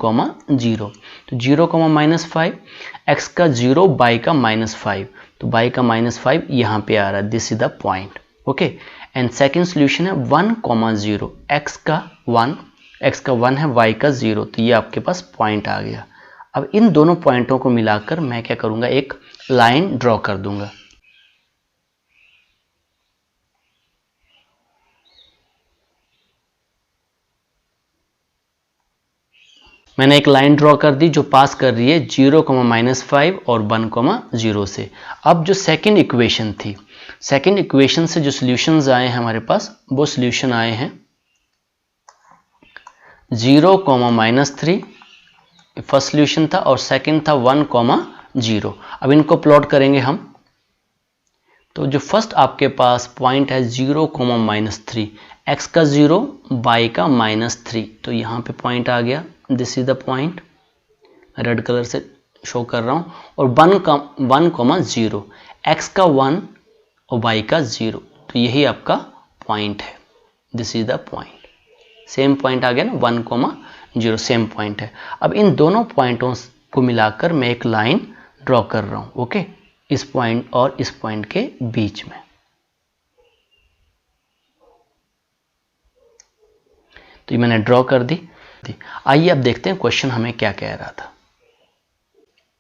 0। तो 0, -5, x का 0, y का -5, तो y का -5 यहाँ पे आ रहा है, this is the point. Okay, and second solution है 1, 0, x का 1 है, y का 0, तो ये आपके पास पॉइंट आ गया। अब इन दोनों पॉइंटों को मिलाकर मैं क्या करूंगा, एक लाइन ड्रॉ कर दूंगा। मैंने एक लाइन ड्रॉ कर दी जो पास कर रही है 0, -5 और 1, 0 से। अब जो सेकंड इक्वेशन थी, सेकंड इक्वेशन से जो सॉल्यूशंस आए हैं हमारे पास, वो सॉल्यूशन आए हैं 0, -3 फर्स्ट सॉल्यूशन था और सेकंड था 1, 0। अब इनको प्लॉट करेंगे हम। तो जो फर्स्ट आपके पास पॉइंट है 0, -3, x का 0, y का -3, तो यहाँ पे पॉइंट आ गया, this is the point, red colour से शो कर रहा हूँ। और 1, 0, x का 1 और y का 0, तो यही आपका पॉइंट है, this is the point. Same point आ गया ना, 1, 0 सेम पॉइंट है। अब इन दोनों पॉइंटों को मिलाकर मैं एक लाइन ड्रॉ कर रहा हूँ। ओके, इस पॉइंट और इस पॉइंट के बीच में। तो ये मैंने ड्रॉ कर दी। आइए अब देखते हैं क्वेश्चन हमें क्या कह रहा था।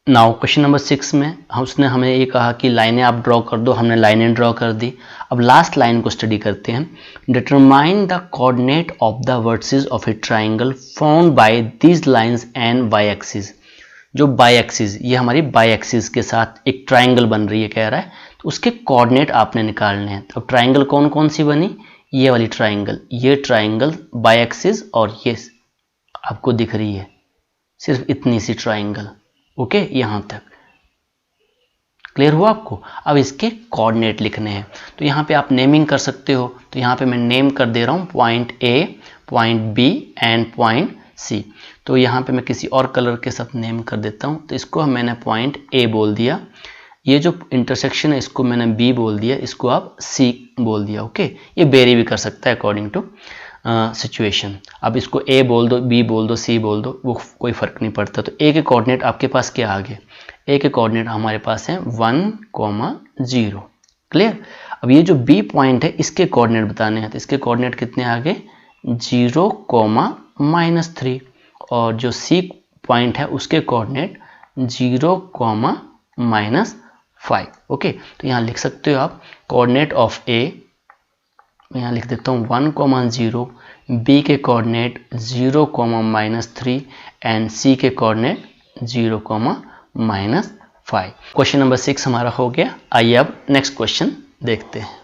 नाउ क्वेश्चन नंबर 6 में उसने हमें ये कहा कि लाइनें आप ड्रॉ कर दो, हमने लाइनें ड्रॉ कर दी। अब लास्ट लाइन को स्टडी करते हैं। Determine the coordinate of the vertices of a triangle found by these lines and y axis. जो बाय एक्सिस, ये हमारी बाय एक्सिस के साथ एक ट्राइंगल बन रही है कह रहा है, तो उसके कोऑर्डिनेट आपने निकालने हैं। अब ट्राइंगल कौन कौन सी बनी? ये वाली ट्राइंगल, ये ट्राइंगल बाय एक्सिस, और ये आपको दिख रही है सिर्फ इतनी सी ट्राइंगल। ओके, यहां तक क्लियर हुआ आपको? अब इसके कोऑर्डिनेट लिखने हैं। तो यहाँ पे आप नेमिंग कर सकते हो। तो यहाँ पे मैं नेम कर दे रहा हूँ point A, point B and point C। तो यहाँ पे मैं किसी और कलर के साथ नेम कर देता हूँ। तो इसको मैंने पॉइंट A बोल दिया, ये जो इंटरसेक्शन है इसको मैंने B बोल दिया, इसको आप C बोल दिया। ओके, ये वेरी भी कर सकता है अकॉर्डिंग टू सिचुएशन। अब इसको A बोल दो, B बोल दो, C बोल दो, वो कोई फर्क नहीं पड़ता। तो A के कोऑर्डिनेट आपके पास क्या आ गए? A के कोऑर्डिनेट हमारे पास है 1, 0। क्लियर? अब ये जो B पॉइंट है इसके कोऑर्डिनेट बताने हैं। तो इसके कोऑर्डिनेट कितने आ गए? 0, -3। और जो C पॉइंट है उसके कोऑर्डिनेट 0, -5। ओके, तो यहाँ लिख सकते हो आप कोऑर्डिनेट ऑफ A, यहाँ लिख देता हूँ 1, 0, B के कोऑर्डिनेट 0, -3 एंड C के कोऑर्डिनेट 0, -5। क्वेश्चन नंबर 6 हमारा हो गया। आइए अब नेक्स्ट क्वेश्चन देखते हैं।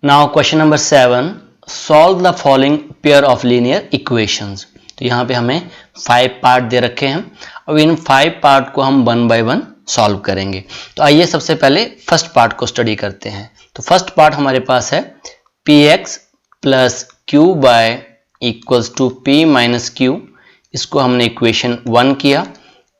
Now question number 7, solve the following pair of linear equations. तो यहाँ पे हमें 5 पार्ट दे रखे हैं। अब इन 5 पार्ट को हम 1 बाय 1 सॉल्व करेंगे। तो आइए सबसे पहले फर्स्ट पार्ट को स्टडी करते हैं। तो फर्स्ट पार्ट हमारे पास है px + q/r equals to p minus q, इसको हमने इक्वेशन 1 किया।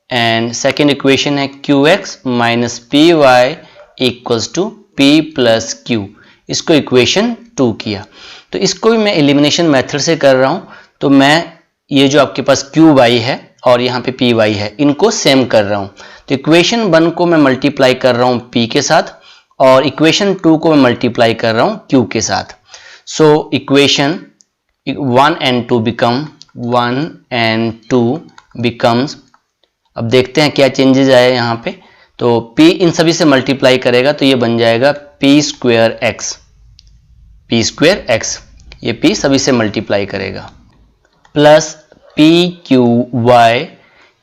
एंड सेकेंड इक्वेशन है q x minus p y equals to p plus q, इसको इक्वेशन 2 किया। तो इसको भी मैं एलिमिनेशन मेथड से कर रहा हूँ, तो मैं ये जो आपके पास क्यू वाई है और यहाँ पे पी वाई है, इनको सेम कर रहा हूँ। तो इक्वेशन 1 को मैं मल्टीप्लाई कर रहा हूँ पी के साथ और इक्वेशन 2 को मैं मल्टीप्लाई कर रहा हूँ क्यू के साथ। सो equation 1 and 2 become 1 and 2 becomes, अब देखते हैं क्या चेंजेस आए यहाँ पे। तो p इन सभी से मल्टीप्लाई करेगा तो ये बन जाएगा p स्क्वेयर एक्स, ये p सभी से मल्टीप्लाई करेगा, plus p q y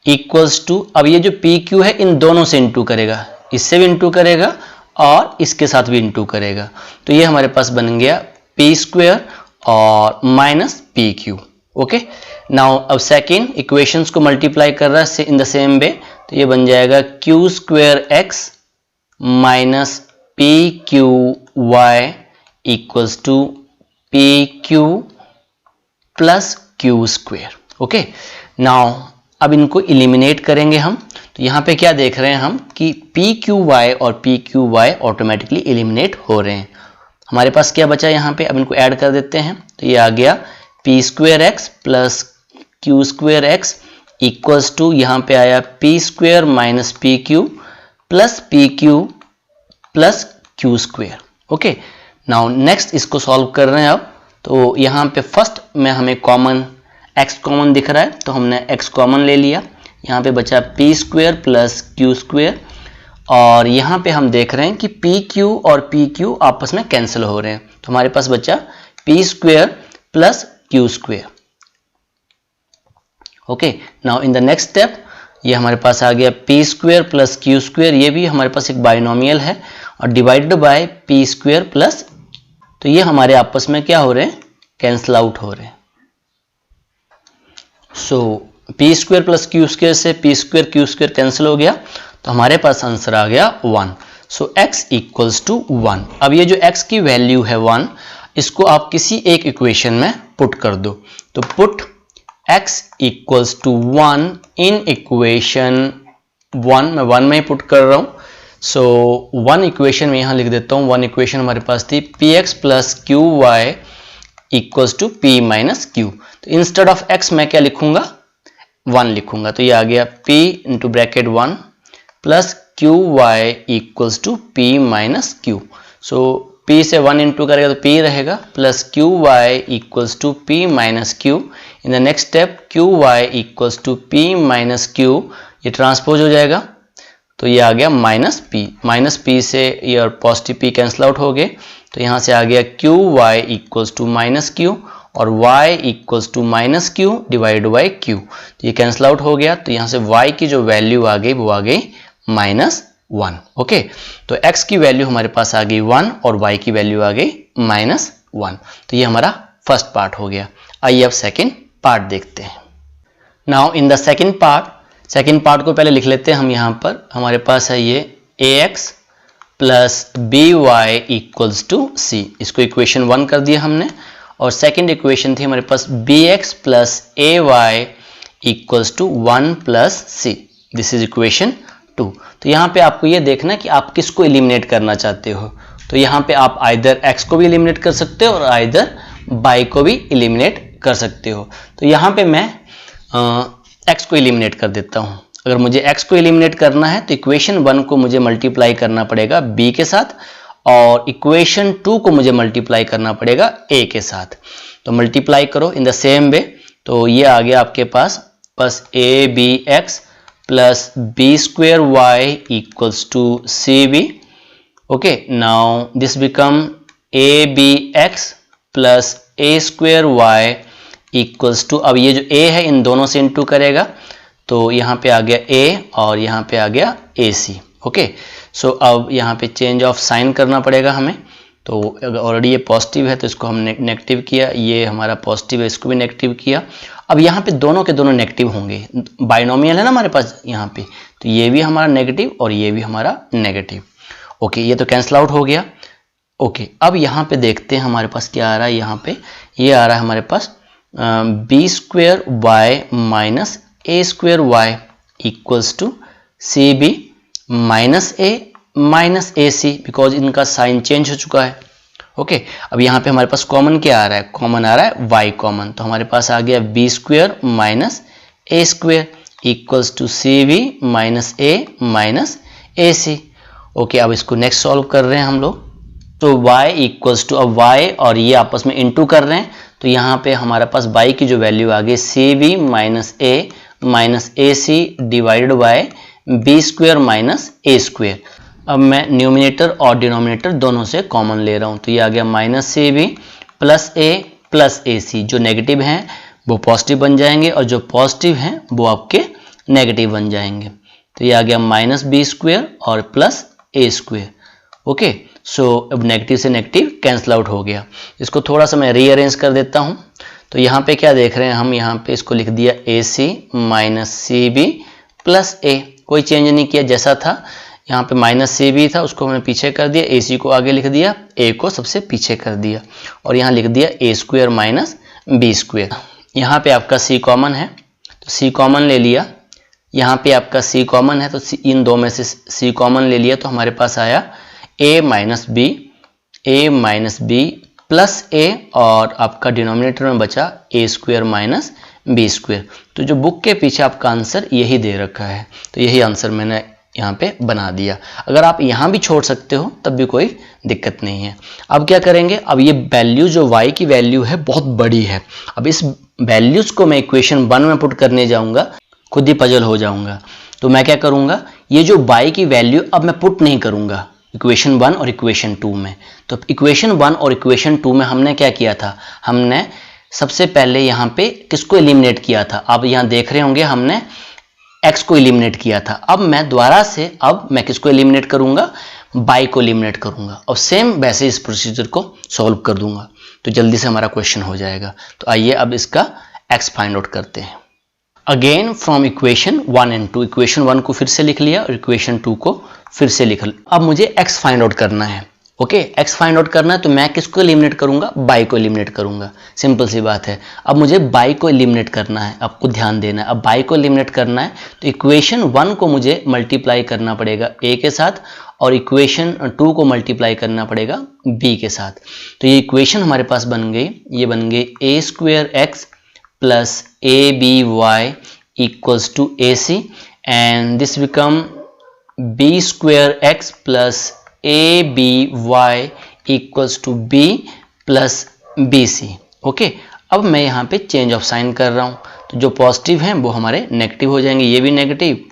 equals to, अब ये जो पी क्यू है इन दोनों से इंटू करेगा, इससे भी इंटू करेगा और इसके साथ भी इंटू करेगा, तो ये हमारे पास बन गया पी स्क्वेयर और minus p Q. Okay, now अब सेकेंड इक्वेशंस को मल्टीप्लाई कर रहा है इन द सेम वे, तो ये बन जाएगा q square x minus p q y equals to p q plus q square. Okay, now अब इनको इलिमिनेट करेंगे हम। तो यहाँ पे क्या देख रहे हैं हम कि पी क्यू वाई और p q y automatically eliminate हो रहे हैं। हमारे पास क्या बचा यहाँ पे, अब इनको ऐड कर देते हैं। तो ये आ गया p square x plus q square x equals to, यहाँ पे आया p square minus p q plus p q plus q square. Okay, now next इसको सॉल्व कर रहे हैं अब। तो यहाँ पे फर्स्ट में हमें कॉमन x कॉमन दिख रहा है, तो हमने x कॉमन ले लिया। यहाँ पे बचा P square plus q square, और यहाँ पे हम देख रहे हैं कि पी क्यू और पी क्यू आपस में कैंसिल हो रहे हैं, तो हमारे पास बचा P square plus q square. Okay, now in the next step ये हमारे पास आ गया p square plus q square, ये भी हमारे पास एक बाइनोमियल है, और divided by P square plus, तो ये हमारे आपस में क्या हो रहे हैं, कैंसिल आउट हो रहे हैं। So p square plus q square से p square q square cancel हो गया, तो हमारे पास आंसर आ गया 1। So x equals to 1। अब ये जो x की वैल्यू है 1, इसको आप किसी एक इक्वेशन में पुट कर दो। तो put x equals to 1 in equation 1, मैं 1 में ही पुट कर रहा हूँ। सो 1 इक्वेशन में यहाँ लिख देता हूँ। 1 इक्वेशन हमारे पास थी px plus q y equals to p minus q. तो इंस्टेड ऑफ x मैं क्या लिखूंगा, 1 लिखूंगा। तो ये आ गया p into bracket 1 plus q y equals to p minus q. So p से 1 इंटू करेगा तो p रहेगा, plus q y equals to p minus q. In the next step q y equals to p minus q, ये ट्रांसपोज हो जाएगा, तो ये आ गया माइनस p से ये और पॉजिटिव p कैंसिल आउट हो गए, तो यहाँ से आ गया q y equals to minus q और y equals to minus q divide by q, तो ये कैंसिल आउट हो गया। तो यहाँ से y की जो वैल्यू आ गई वो आ गई -1। ओके, तो x की वैल्यू हमारे पास आ गई 1 और y की वैल्यू आ गई -1। तो ये हमारा फर्स्ट पार्ट हो गया। आइए अब सेकेंड पार्ट देखते हैं। Now in the second part को पहले लिख लेते हैं हम। यहाँ पर हमारे पास है ये ax plus b y equals to c, इसको इक्वेशन 1 कर दिया हमने। और सेकेंड इक्वेशन थी हमारे पास b x plus a y equals to 1 plus c, this is equation 2। तो यहाँ पे आपको ये देखना कि आप किसको एलिमिनेट करना चाहते हो। तो यहाँ पे आप आइदर x को भी एलिमिनेट कर सकते हो और आइदर y को भी एलिमिनेट कर सकते हो। तो यहाँ पे मैं x को एलिमिनेट कर देता हूँ। अगर मुझे x को एलिमिनेट करना है तो इक्वेशन 1 को मुझे मल्टीप्लाई करना पड़ेगा b के साथ, और इक्वेशन 2 को मुझे मल्टीप्लाई करना पड़ेगा a के साथ। तो मल्टीप्लाई करो इन द सेम वे, तो ये आ गया आपके पास बस a b x plus b square y equals to c b. Okay, now this become a b x plus a square y equals to, अब ये जो a है इन दोनों से इंटू करेगा, तो यहाँ पे आ गया a और यहाँ पे आ गया AC। ओके, सो अब यहाँ पे चेंज ऑफ साइन करना पड़ेगा हमें। तो अगर ऑलरेडी ये पॉजिटिव है तो इसको हमने नेगेटिव किया, ये हमारा पॉजिटिव है इसको भी नेगेटिव किया। अब यहाँ पे दोनों के दोनों नेगेटिव होंगे, बाइनोमियल है ना हमारे पास यहाँ पे, तो ये भी हमारा नेगेटिव और ये भी हमारा नेगेटिव। ओके, ये तो कैंसिल आउट हो गया। ओके, अब यहाँ पे देखते हैं हमारे पास क्या आ रहा है। यहाँ पे ये आ रहा है हमारे पास b square y minus a square y equals to c b minus a c, because इनका साइन चेंज हो चुका है। ओके, अब यहाँ पे हमारे पास कॉमन क्या आ रहा है? कॉमन आ रहा है y कॉमन, तो हमारे पास आ गया b square minus a square equals to c b minus a c. Okay, अब इसको नेक्स्ट सॉल्व कर रहे हैं हम लोग। तो y इक्वल्स टू, अब y और ये आपस में इनटू कर रहे हैं, तो यहाँ पे हमारे पास y की जो वैल्यू आ गई c b minus a c divided by b square minus a square. अब मैं न्यूमिनेटर और डिनोमिनेटर दोनों से कॉमन ले रहा हूँ, तो ये आ गया माइनस सी बी प्लस ए सी। जो नेगेटिव हैं वो पॉजिटिव बन जाएंगे और जो पॉजिटिव हैं वो आपके नेगेटिव बन जाएंगे। तो ये आ गया माइनस बी स्क्वेयर और प्लस ए स्क्वेयर। ओके, सो अब नेगेटिव से नेगेटिव कैंसिल आउट हो गया। इसको थोड़ा सा मैं रीअरेंज कर देता हूँ। तो यहाँ पे क्या देख रहे हैं हम? यहाँ पे इसको लिख दिया ए c minus C B plus ए, कोई चेंज नहीं किया, जैसा था। यहाँ पे माइनस सी बी था, उसको हमने पीछे कर दिया, ए सी को आगे लिख दिया, ए को सबसे पीछे कर दिया, और यहाँ लिख दिया ए स्क्वेयर माइनस बी स्क्वेयर। यहाँ पे आपका सी कॉमन है, तो सी कॉमन ले लिया। यहाँ पे आपका सी कॉमन है, तो इन दो में से सी कॉमन ले लिया, तो हमारे पास आया ए माइनस बी प्लस ए, और आपका डिनोमिनेटर में बचा ए स्क्वेयर माइनस बी स्क्वेयर। तो जो बुक के पीछे आपका आंसर यही दे रखा है, तो यही आंसर मैंने यहाँ पे बना दिया। अगर आप यहाँ भी छोड़ सकते हो तब भी कोई दिक्कत नहीं है। अब क्या करेंगे? अब ये वैल्यू जो y की वैल्यू है बहुत बड़ी है। अब इस वैल्यूज को मैं इक्वेशन 1 में पुट करने जाऊँगा, खुद ही पजल हो जाऊँगा। तो मैं क्या करूँगा? ये जो y की वैल्यू अब मैं पुट नहीं करूँगा इक्वेशन 1 और इक्वेशन 2 में। तो इक्वेशन 1 और इक्वेशन 2 में हमने क्या किया था? हमने सबसे पहले यहाँ पे किसको एलिमिनेट किया था? आप यहाँ देख रहे होंगे हमने x को एलिमिनेट किया था। अब मैं दोबारा से अब मैं किसको एलिमिनेट करूंगा? y को एलिमिनेट करूंगा, और सेम वैसे इस प्रोसीजर को सॉल्व कर दूंगा, तो जल्दी से हमारा क्वेश्चन हो जाएगा। तो आइए अब इसका x फाइंड आउट करते हैं। Again from equation 1 and 2, equation 1 को फिर से लिख लिया और इक्वेशन 2 को फिर से लिख लिया। अब मुझे x फाइंड आउट करना है। ओके, x फाइंड आउट करना है, तो मैं किसको एलिमिनेट करूंगा? y को एलिमिनेट करूंगा, सिंपल सी बात है। अब मुझे y को एलिमिनेट करना है, आपको ध्यान देना है। अब y को एलिमिनेट करना है तो इक्वेशन 1 को मुझे मल्टीप्लाई करना पड़ेगा a के साथ, और इक्वेशन 2 को मल्टीप्लाई करना पड़ेगा b के साथ। तो ये इक्वेशन हमारे पास बन गई, ये बन गई a square x plus a b y equals to a c, and this become b square x plus a b y equals to b plus b c. Okay, अब मैं यहाँ पे चेंज ऑफ साइन कर रहा हूँ, तो जो पॉजिटिव हैं वो हमारे नेगेटिव हो जाएंगे, ये भी नेगेटिव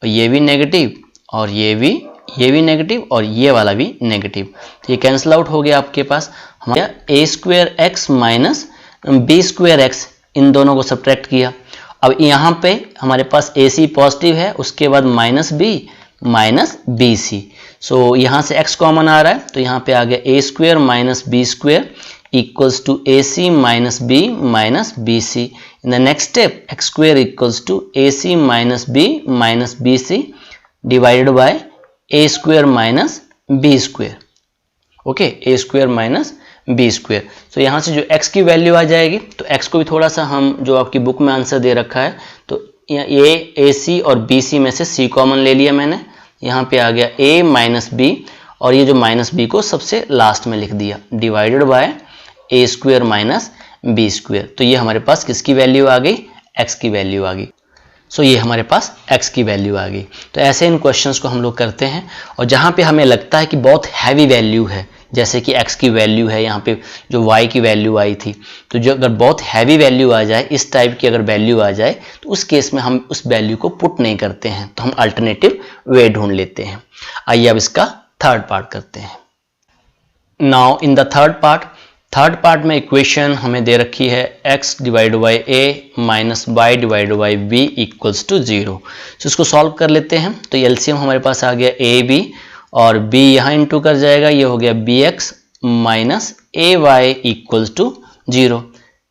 और ये भी नेगेटिव और ये भी नेगेटिव और ये वाला भी नेगेटिव। तो ये कैंसिल आउट हो गया आपके पास। हमारा a square x minus b square x, इन दोनों को सब्ट्रैक्ट किया। अब यहाँ पे हमारे पास ए सी पॉजिटिव है, उसके बाद माइनस बी सी। सो यहाँ से x कॉमन आ रहा है, तो यहाँ पे आ गया a square minus b square equals to a c minus b c. In the next step x square equals to a c minus b c divided by a square minus b square. Okay, a square minus b square. तो यहाँ से जो x की वैल्यू आ जाएगी, तो x को भी थोड़ा सा हम जो आपकी बुक में आंसर दे रखा है, तो ए सी और बी सी में से c कॉमन ले लिया मैंने, यहाँ पे आ गया a माइनस बी, और ये जो माइनस बी को सबसे लास्ट में लिख दिया, divided by a square minus b square. तो ये हमारे पास किसकी वैल्यू आ गई? x की वैल्यू आ गई। सो ये हमारे पास x की वैल्यू आ गई। तो ऐसे इन क्वेश्चंस को हम लोग करते हैं, और जहाँ पे हमें लगता है कि बहुत हैवी वैल्यू है, जैसे कि x की वैल्यू है, यहाँ पे जो y की वैल्यू आई थी, तो जो अगर बहुत हैवी वैल्यू आ जाए, इस टाइप की अगर वैल्यू आ जाए, तो उस केस में हम उस वैल्यू को पुट नहीं करते हैं, तो हम अल्टरनेटिव वे ढूंढ लेते हैं। आइए अब इसका थर्ड पार्ट करते हैं। Now in the third part में इक्वेशन हमें दे रखी है x divide by a minus Y divide by b equals to 0। तो इसको सॉल्व कर लेते हैं। तो एलसीएम हमारे पास आ गया ए बी, और b यहाँ इंटू कर जाएगा, ये हो गया b x minus a y equals to 0।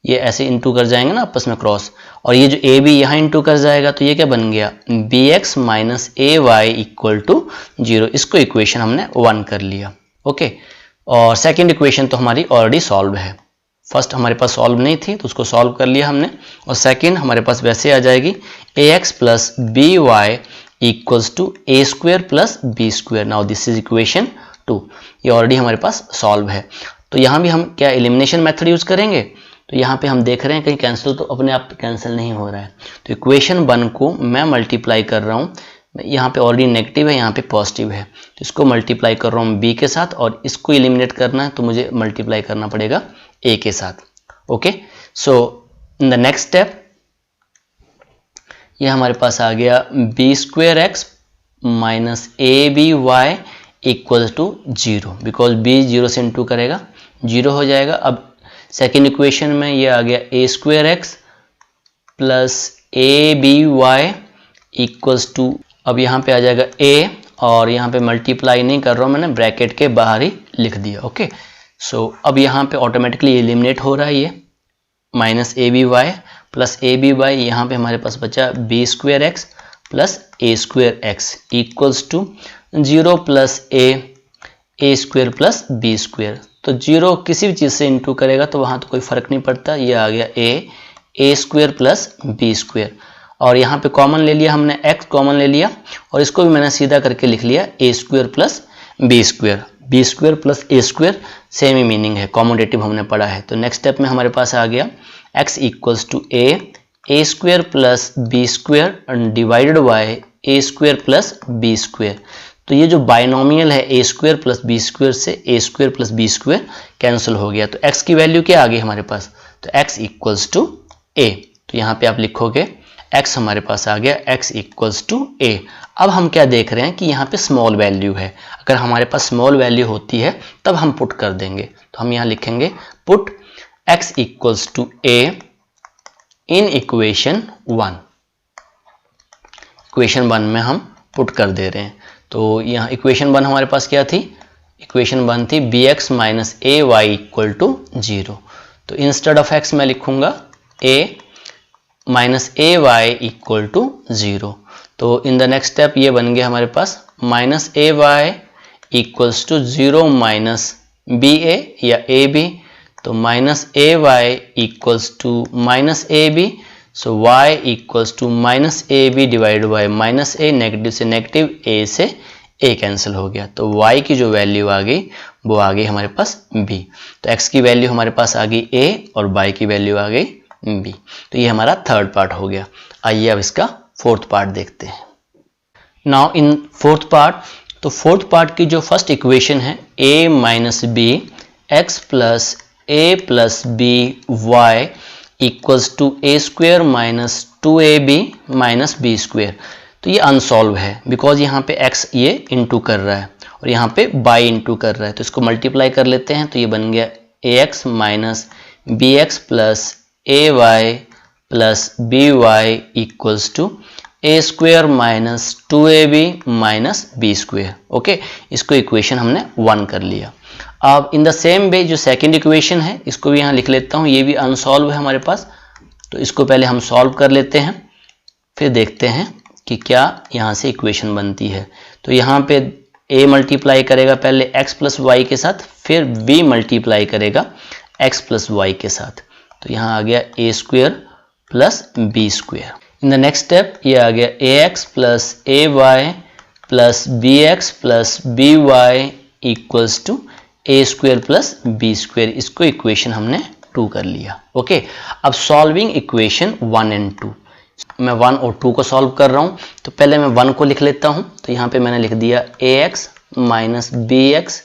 ये ऐसे इंटू कर जाएंगे ना आपस में क्रॉस, और ये जो ए बी यहाँ इंटू कर जाएगा, तो ये क्या बन गया? B x minus a y equal to 0। इसको इक्वेशन हमने 1 कर लिया। ओके, और सेकेंड इक्वेशन तो हमारी ऑलरेडी सॉल्व है। फर्स्ट हमारे पास सॉल्व नहीं थी तो उसको सॉल्व कर लिया हमने, और सेकंड हमारे पास वैसे आ जाएगी ax plus b y equals to a square plus b square. Now this is equation 2, ये ऑलरेडी हमारे पास सॉल्व है। तो यहाँ भी हम क्या एलिमिनेशन मेथड यूज करेंगे, तो यहाँ पे हम देख रहे हैं कहीं कैंसिल तो अपने आप कैंसिल नहीं हो रहा है, तो इक्वेशन 1 को मैं मल्टीप्लाई कर रहा हूँ, यहाँ पे ऑलरेडी नेगेटिव है, यहाँ पे पॉजिटिव है, तो इसको मल्टीप्लाई कर रहा हूँ b के साथ, और इसको एलिमिनेट करना है तो मुझे मल्टीप्लाई करना पड़ेगा a के साथ। Okay, so in the next step ये हमारे पास आ गया b square x minus a b y equal to 0, because b 0 से इंटू करेगा 0 हो जाएगा। अब सेकेंड इक्वेशन में ये आ गया a square x plus a b y equals to, अब यहाँ पे आ जाएगा a, और यहाँ पे मल्टीप्लाई नहीं कर रहा हूँ, मैंने ब्रैकेट के बाहर ही लिख दिया। ओके, सो अब यहाँ पे ऑटोमेटिकली एलिमिनेट हो रहा है ये minus a b y plus a b y, यहाँ पे हमारे पास बचा b square x plus a square x equals to 0 plus a square plus b square. तो 0 किसी भी चीज़ से इंटू करेगा तो वहाँ तो कोई फर्क नहीं पड़ता, ये आ गया a square plus b square, और यहाँ पे कॉमन ले लिया हमने, x कॉमन ले लिया, और इसको भी मैंने सीधा करके लिख लिया a square plus b square. B square plus a square same ही मीनिंग है, कॉमोडेटिव हमने पढ़ा है। तो नेक्स्ट स्टेप में हमारे पास आ गया x equals to a square plus b square divided by a square plus b square. तो ये जो बाइनोमियल है a square plus b square से a square plus b square cancel हो गया, तो x की वैल्यू क्या आ गई हमारे पास, तो x इक्वल्स टू a। तो यहाँ पे आप लिखोगे x हमारे पास आ गया x इक्वल्स टू a। अब हम क्या देख रहे हैं कि यहाँ पे स्मॉल वैल्यू है, अगर हमारे पास स्मॉल वैल्यू होती है तब हम पुट कर देंगे, तो हम यहाँ लिखेंगे put x equals to a in equation 1। Equation 1 में हम पुट कर दे रहे हैं, तो यहाँ इक्वेशन 1 हमारे पास क्या थी, इक्वेशन 1 थी bx minus a y equal to 0। तो इंस्टेड ऑफ x मैं लिखूंगा a minus a y equal to 0। तो इन द नेक्स्ट स्टेप ये बन गया हमारे पास minus a y equals to 0 minus b a या ए बी, तो minus a y equals to minus a b, so y equals to minus a b divide by minus a, negative से नेगेटिव, a से a कैंसिल हो गया, तो y की जो वैल्यू आ गई वो आ गई हमारे पास b। तो x की वैल्यू हमारे पास आ गई a और y की वैल्यू आ गई b। तो ये हमारा थर्ड पार्ट हो गया। आइए अब इसका फोर्थ पार्ट देखते हैं। नाउ इन फोर्थ पार्ट, तो फोर्थ पार्ट की जो फर्स्ट इक्वेशन है a minus b x plus a plus b y equals to a square minus 2ab minus b square, तो ये अनसॉल्व है बिकॉज यहाँ पे x ये इंटू कर रहा है और यहाँ पे बाई इंटू कर रहा है, तो इसको मल्टीप्लाई कर लेते हैं, तो ये बन गया ax minus b x plus a y plus b y equals to a square minus 2ab minus b square. Okay, इसको इक्वेशन हमने 1 कर लिया। अब इन द सेम वे जो सेकंड इक्वेशन है इसको भी यहाँ लिख लेता हूँ, ये भी अनसॉल्व है हमारे पास, तो इसको पहले हम सॉल्व कर लेते हैं, फिर देखते हैं कि क्या यहाँ से इक्वेशन बनती है। तो यहाँ पे a मल्टीप्लाई करेगा पहले x प्लस वाई के साथ, फिर b मल्टीप्लाई करेगा x प्लस वाई के साथ, तो यहाँ आ गया a square plus b square. In the next step ये आ गया a x plus a y plus b x plus b y equals to a square plus b square, इसको इक्वेशन हमने 2 कर लिया। ओके, अब सॉल्विंग इक्वेशन 1 एंड 2, मैं 1 और 2 को सॉल्व कर रहा हूँ, तो पहले मैं 1 को लिख लेता हूँ, तो यहाँ पे मैंने लिख दिया a x minus b x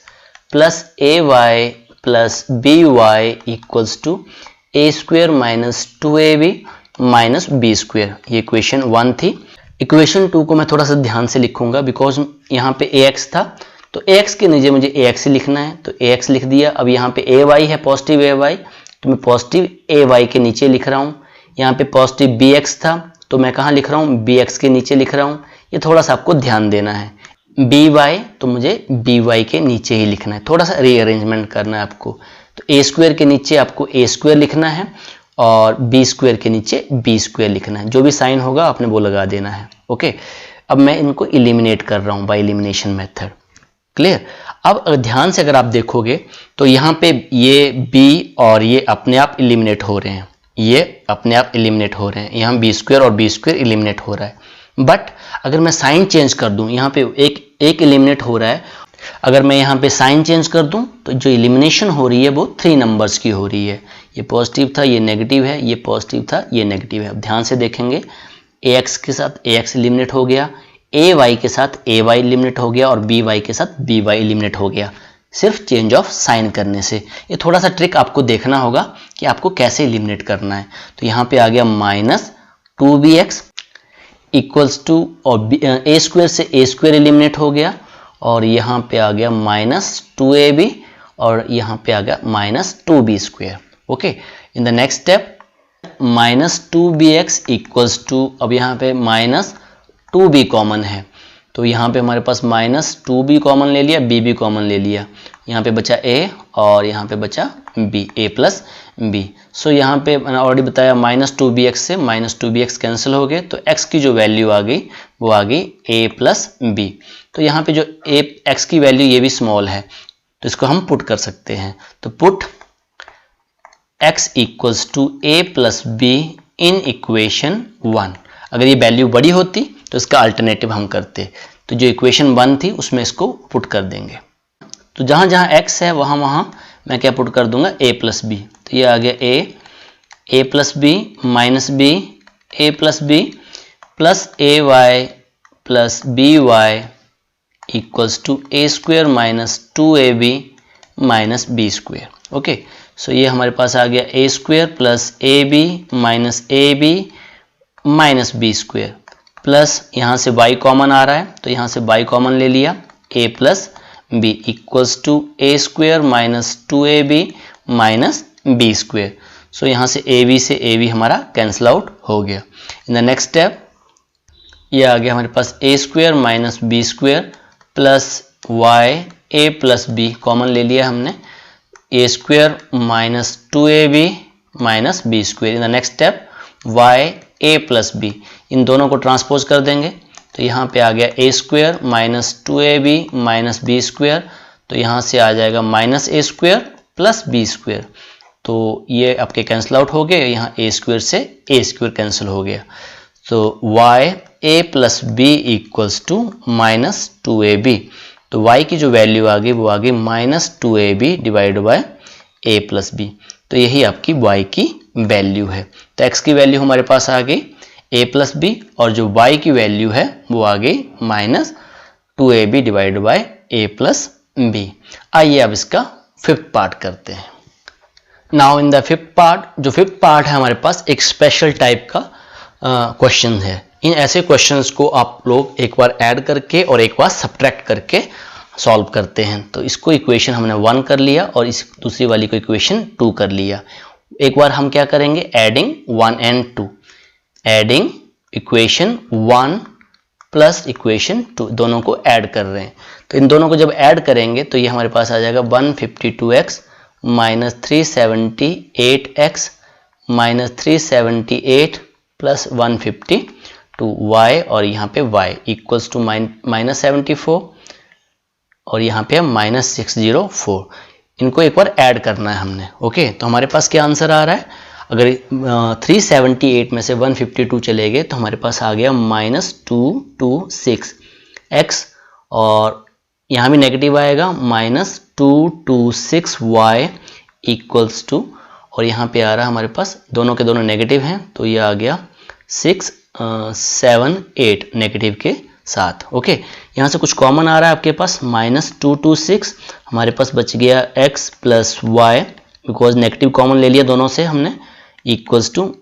plus a y plus b y equals to a square minus 2ab minus b square, ये इक्वेशन 1 थी। इक्वेशन 2 को मैं थोड़ा सा ध्यान से लिखूंगा बिकॉज यहाँ पे ax था, तो ax के नीचे मुझे ax ही लिखना है, तो ax लिख दिया। अब यहाँ पे ay है पॉजिटिव ay, तो मैं पॉजिटिव ay के नीचे लिख रहा हूँ। यहाँ पे पॉजिटिव bx था, तो मैं कहाँ लिख रहा हूँ, bx के नीचे लिख रहा हूँ। ये थोड़ा सा आपको ध्यान देना है। by तो मुझे by के नीचे ही लिखना है, थोड़ा सा रीअरेंजमेंट करना है आपको। तो a स्क्वायर के नीचे आपको a स्क्वायर लिखना है और b स्क्वायर के नीचे b स्क्वायर लिखना है, जो भी साइन होगा आपने वो लगा देना है। ओके, अब मैं इनको इलिमिनेट कर रहा हूँ बाय एलिमिनेशन मेथड। क्लियर। अब ध्यान से अगर आप देखोगे तो यहाँ पे ये b और ये अपने आप एलिमिनेट हो रहे हैं, ये अपने आप एलिमिनेट हो रहे हैं, यहाँ बी स्क्वायर और बी स्क्वायर एलिमिनेट हो रहा है। बट अगर मैं साइन चेंज कर दूं, यहाँ पे एक एलिमिनेट हो रहा है, अगर मैं यहाँ पे साइन चेंज कर दूं तो जो एलिमिनेशन हो रही है वो 3 नंबर्स की हो रही है। ये पॉजिटिव था, ये नेगेटिव है, ये पॉजिटिव था, ये नेगेटिव है। अब ध्यान से देखेंगे, ax के साथ ax एलिमिनेट हो गया, ay के साथ ay एलिमिनेट हो गया और by के साथ by एलिमिनेट हो गया, सिर्फ चेंज ऑफ साइन करने से। ये थोड़ा सा ट्रिक आपको देखना होगा कि आपको कैसे एलिमिनेट करना है। तो यहाँ पे आ गया -2bx इक्वल्स टू, और a स्क्वायर से a स्क्वायर एलिमिनेट हो गया, और यहाँ पे आ गया -2ab और यहाँ पे आ गया -2b square. Okay, in the next step -2bx equals to, अब यहाँ पे -2b कॉमन है, तो यहाँ पे हमारे पास -2b कॉमन ले लिया, b भी कॉमन ले लिया, यहाँ पे बचा a और यहाँ पे बचा b, a प्लस b। सो यहाँ पे मैंने ऑलरेडी बताया -2bx से -2bx कैंसिल हो गए, तो x की जो वैल्यू आ गई वो आ गई a प्लस b। तो यहाँ पे जो x की वैल्यू ये भी स्मॉल है, तो इसको हम पुट कर सकते हैं। तो put x equals to a plus b in equation 1। अगर ये वैल्यू बड़ी होती तो इसका अल्टरनेटिव हम करते, तो जो इक्वेशन 1 थी उसमें इसको पुट कर देंगे। तो जहाँ जहाँ x है वहाँ वहाँ मैं क्या पुट कर दूंगा, a प्लस बी। तो ये आ गया a plus b minus b, a plus b plus a y plus b y equals to a square minus 2ab minus b square. Okay, so ये हमारे पास आ गया a square plus ab minus ab minus b square, plus यहाँ से y कॉमन आ रहा है तो यहाँ से y कॉमन ले लिया, a plus b equals to a square minus 2ab minus b square. So यहाँ से ab हमारा कैंसिल आउट हो गया। इन द नेक्स्ट स्टेप ये आ गया हमारे पास a square minus b square plus y, a plus b common ले लिया हमने, a square minus 2ab minus b square. In the next step y a plus b, इन दोनों को ट्रांसपोज कर देंगे, तो यहाँ पे आ गया a square minus 2ab minus b square, तो यहाँ से आ जाएगा minus a square plus b square. तो ये आपके कैंसिल आउट हो गए, यहाँ a स्क्वायर से a स्क्वायर कैंसिल हो गया। तो y a plus b equals to minus 2ab, तो y की जो वैल्यू आ गई वो आ गई minus 2ab divide by a plus b। तो यही आपकी y की वैल्यू है। तो x की वैल्यू हमारे पास आ गई a प्लस बी, और जो y की वैल्यू है वो आ गई minus 2ab divide by a plus b. आइए अब इसका फिफ्थ पार्ट करते हैं। Now in the fifth part, जो फिफ्थ पार्ट है हमारे पास एक स्पेशल टाइप का क्वेश्चन है। इन ऐसे क्वेश्चंस को आप लोग एक बार ऐड करके और एक बार सब्ट्रैक्ट करके सॉल्व करते हैं। तो इसको इक्वेशन हमने 1 कर लिया और इस दूसरी वाली को इक्वेशन 2 कर लिया। एक बार हम क्या करेंगे, adding 1 and 2, adding equation 1 plus equation 2, दोनों को ऐड कर रहे हैं। तो इन दोनों को जब ऐड करेंगे तो ये हमारे पास आ जाएगा 152x minus 378x minus 378 plus 152y, और यहाँ पे y इक्वल्स टू माइनस 74 और यहाँ पे माइनस 604। इनको एक बार ऐड करना है हमने। ओके, तो हमारे पास क्या आंसर आ रहा है, अगर 378 में से 152 चले गए तो हमारे पास आ गया माइनस 226x, और यहाँ भी नेगेटिव आएगा माइनस 226y इक्वल्स टू, और यहाँ पे आ रहा है हमारे पास दोनों के दोनों नेगेटिव हैं तो ये आ गया 678 नेगेटिव के साथ। ओके, यहाँ से कुछ कॉमन आ रहा है आपके पास माइनस 226, हमारे पास बच गया x plus y, because negative common ले लिया दोनों से हमने, इक्वल्स टू